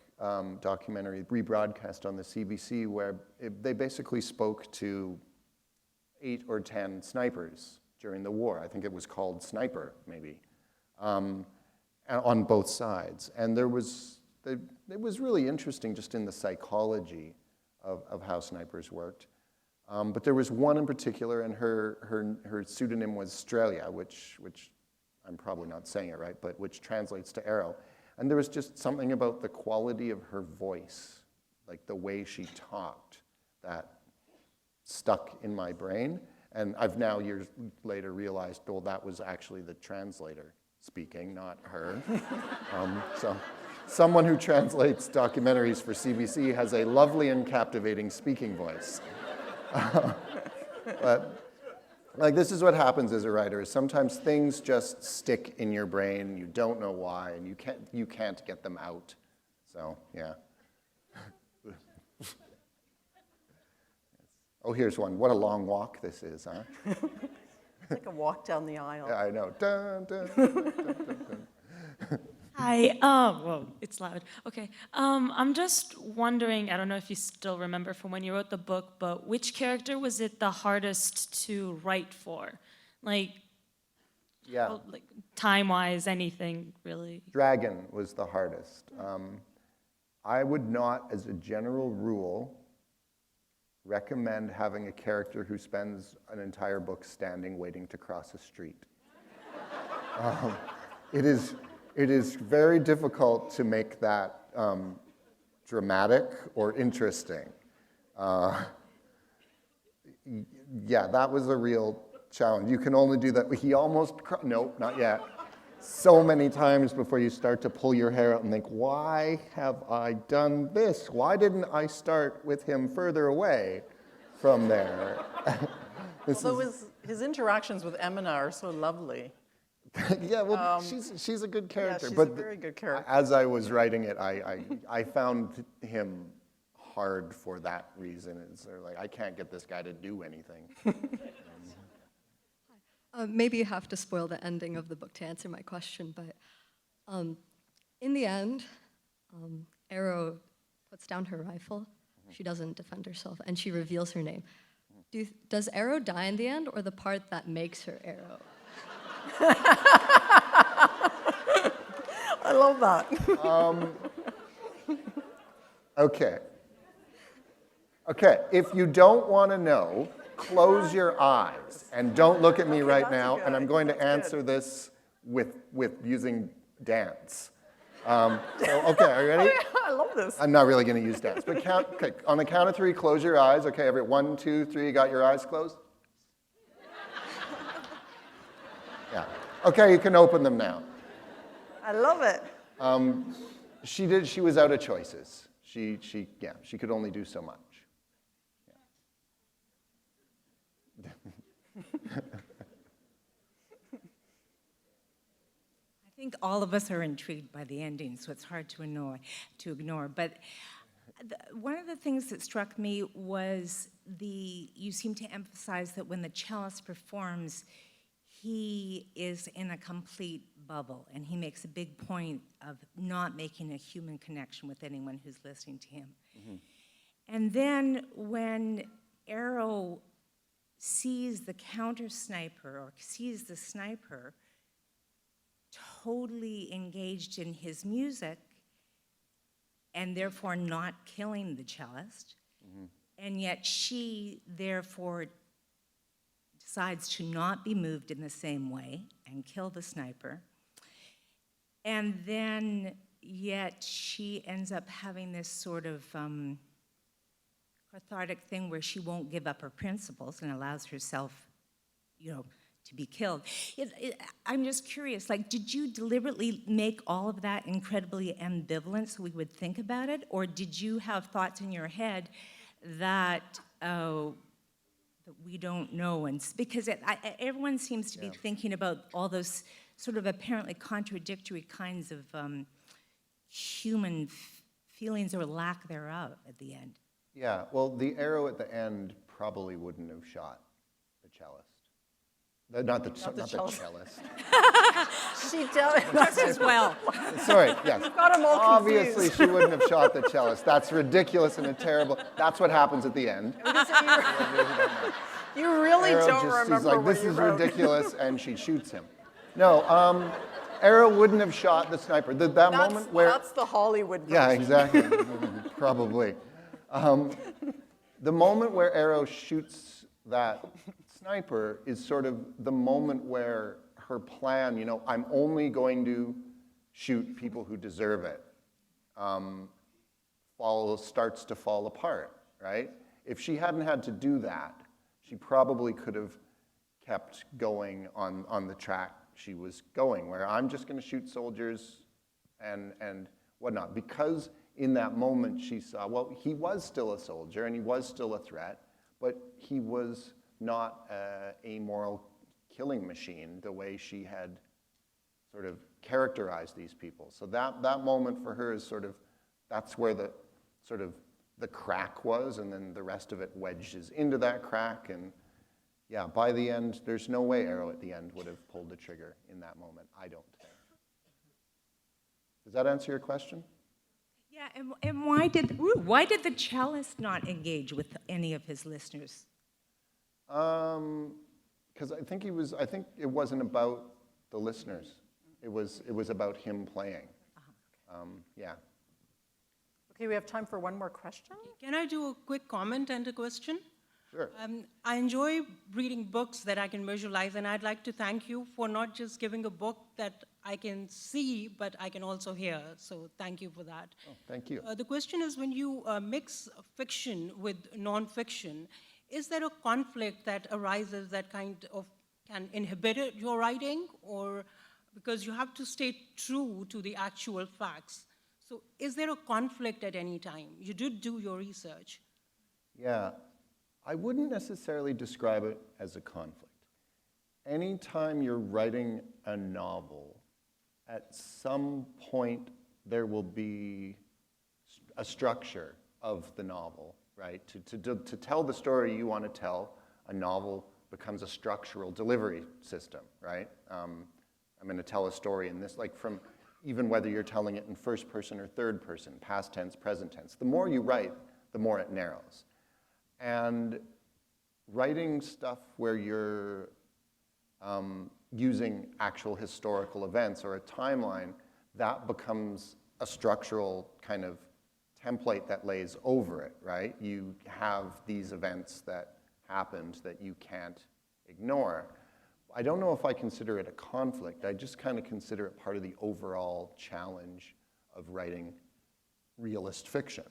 documentary rebroadcast on the CBC where they basically spoke to 8 or 10 snipers during the war. I think it was called Sniper, maybe, on both sides. And it was really interesting just in the psychology of how snipers worked. But there was one in particular, and her pseudonym was Strelia, which I'm probably not saying it right, but which translates to arrow. And there was just something about the quality of her voice, like the way she talked, that stuck in my brain. And I've now, years later, realized, well, that was actually the translator speaking, not her. So someone who translates documentaries for CBC has a lovely and captivating speaking voice. But like, this is what happens as a writer, is sometimes things just stick in your brain, you don't know why, and you can't get them out. So, yeah. Oh, here's one. What a long walk this is, huh? It's like a walk down the aisle. Yeah, I know. Dun, dun, dun, dun, dun, dun. Hi, whoa, it's loud. Okay, I'm just wondering, I don't know if you still remember from when you wrote the book, but which character was it the hardest to write for? Like, Yeah. well, like time-wise, anything, really? Dragon was the hardest. I would not, as a general rule, recommend having a character who spends an entire book standing waiting to cross a street. It is very difficult to make that dramatic or interesting. Yeah, that was a real challenge. You can only do that. He almost, no, not yet. So many times before you start to pull your hair out and think, why have I done this? Why didn't I start with him further away from there? His interactions with Emina are so lovely. Yeah, well, she's a good character. she's but a very good character. As I was writing it, I found him hard for that reason. It's sort of like, I can't get this guy to do anything. Maybe you have to spoil the ending of the book to answer my question, but in the end, Arrow puts down her rifle. She doesn't defend herself, and she reveals her name. Does Arrow die in the end, or the part that makes her Arrow? I love that. Okay. Okay, if you don't want to know, close your eyes and don't look at me right now, and I'm going to answer this with using dance. Okay, are you ready? I love this. I'm not really going to use dance, but okay, on the count of 3, close your eyes. Okay, every 1, 2, 3, you got your eyes closed? Yeah. Okay, you can open them now. I love it. She was out of choices. She could only do so much. I think all of us are intrigued by the ending, so it's hard to ignore. But one of the things that struck me was you seem to emphasize that when the cellist performs, he is in a complete bubble, and he makes a big point of not making a human connection with anyone who's listening to him. Mm-hmm. And then when Arrow sees the counter sniper, or sees the sniper totally engaged in his music, and therefore not killing the cellist, mm-hmm. and yet she therefore decides to not be moved in the same way and kill the sniper. And then, yet, she ends up having this sort of cathartic thing where she won't give up her principles and allows herself, to be killed. I'm just curious, like, did you deliberately make all of that incredibly ambivalent so we would think about it? Or did you have thoughts in your head that we don't know? And because everyone seems to be thinking about all those sort of apparently contradictory kinds of human feelings or lack thereof at the end. Yeah, well, the arrow at the end probably wouldn't have shot the cellist. Not the cellist. She does as well. Sorry, yes. got 'em all Obviously, confused. she wouldn't have shot the cellist. That's ridiculous and a terrible. That's what happens at the end. You really Arrow don't just remember is like, what this you is wrote. ridiculous, and she shoots him. No, Arrow wouldn't have shot the sniper. That moment where That's the Hollywood version. yeah, exactly. Probably. The moment where Arrow shoots that sniper is sort of the moment where her plan, I'm only going to shoot people who deserve it, starts to fall apart, right? If she hadn't had to do that, she probably could have kept going on the track she was going, where I'm just going to shoot soldiers and whatnot. Because in that moment she saw, well, he was still a soldier and he was still a threat, but he was not an amoral killing machine the way she had sort of characterized these people. So that moment for her is sort of, that's where the crack was, and then the rest of it wedges into that crack. And yeah, by the end, there's no way Arrow at the end would have pulled the trigger in that moment, I don't think. Does that answer your question? Yeah, and why did the cellist not engage with any of his listeners? Because I think it wasn't about the listeners. It was about him playing. Yeah. Okay, we have time for one more question. Can I do a quick comment and a question? Sure. I enjoy reading books that I can visualize, and I'd like to thank you for not just giving a book that I can see, but I can also hear. So thank you for that. Oh, thank you. The question is, when you mix fiction with nonfiction, is there a conflict that arises that kind of can inhibit your writing, or because you have to stay true to the actual facts? So is there a conflict at any time? You did do your research. Yeah, I wouldn't necessarily describe it as a conflict. Anytime you're writing a novel, at some point there will be a structure of the novel, right? To tell the story you want to tell, a novel becomes a structural delivery system, right? I'm going to tell a story in this, like from even whether you're telling it in first person or third person, past tense, present tense. The more you write, the more it narrows. And writing stuff where you're using actual historical events or a timeline, that becomes a structural kind of template that lays over it, right? You have these events that happened that you can't ignore. I don't know if I consider it a conflict. I just kind of consider it part of the overall challenge of writing realist fiction.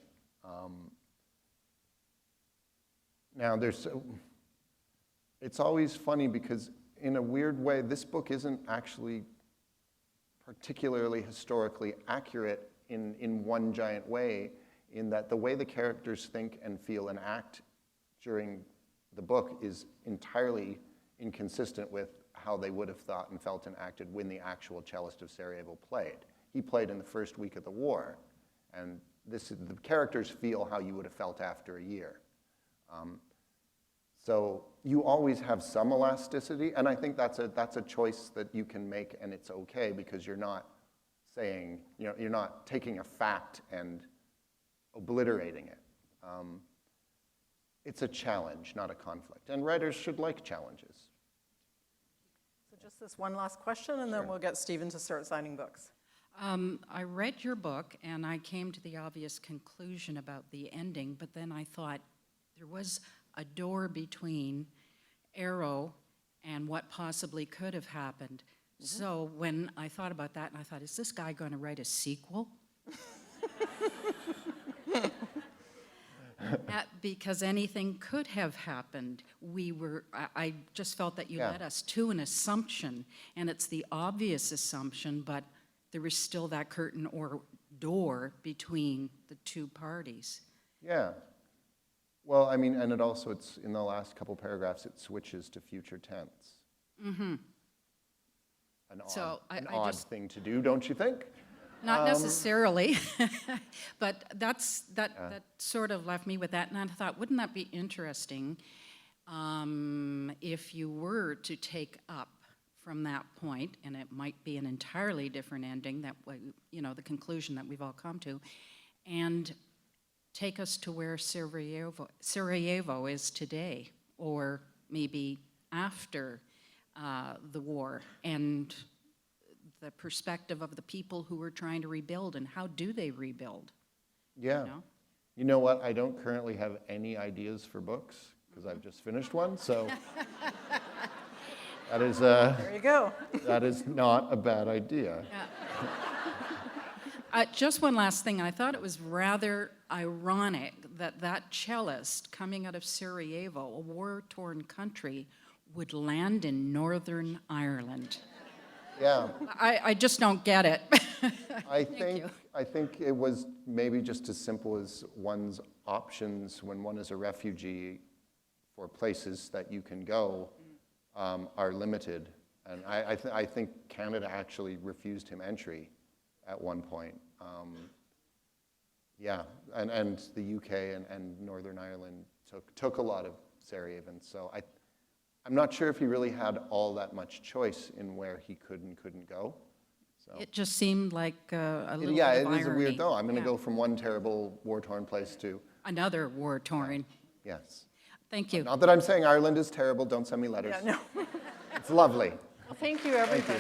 Now, it's always funny because in a weird way, this book isn't actually particularly historically accurate in one giant way, in that the way the characters think and feel and act during the book is entirely inconsistent with how they would have thought and felt and acted when the actual cellist of Sarajevo played. He played in the first week of the war, and the characters feel how you would have felt after a year. So you always have some elasticity, and I think that's a choice that you can make, and it's okay, because you're not saying, you're not taking a fact and obliterating it. It's a challenge, not a conflict, and writers should like challenges. So just this one last question, and then we'll get Stephen to start signing books. I read your book, and I came to the obvious conclusion about the ending, but then I thought there was a door between Arrow and what possibly could have happened. So when I thought about that, and I thought, is this guy going to write a sequel? Because anything could have happened. I just felt that you Yeah. led us to an assumption, and it's the obvious assumption, but there is still that curtain or door between the two parties. Yeah. Well, I mean, and it's in the last couple paragraphs, it switches to future tense. Mm-hmm. So An I odd just- thing to do, don't you think? Not necessarily, but that sort of left me with that, and I thought, wouldn't that be interesting if you were to take up from that point, and it might be an entirely different ending, the conclusion that we've all come to, and take us to where Sarajevo is today, or maybe after the war, and the perspective of the people who are trying to rebuild, and how do they rebuild? Yeah. know? You know what? I don't currently have any ideas for books because I've just finished one, so that is There you go. that is not a bad idea. Just one last thing. I thought it was rather ironic that that cellist coming out of Sarajevo, a war-torn country, would land in Northern Ireland. Yeah. I just don't get it. I think it was maybe just as simple as one's options when one is a refugee for places that you can go are limited. And I think Canada actually refused him entry at one point. Yeah, and the UK and Northern Ireland took a lot of Sarajevans. So I'm not sure if he really had all that much choice in where he could and couldn't go. So. It just seemed like a little Yeah, bit it of is a weird irony. though. I'm going to Yeah. go from one terrible war-torn place to, Another war-torn. yes. Thank you. Not that I'm saying Ireland is terrible, don't send me letters. Yeah, no. It's lovely. Well, thank you, everybody.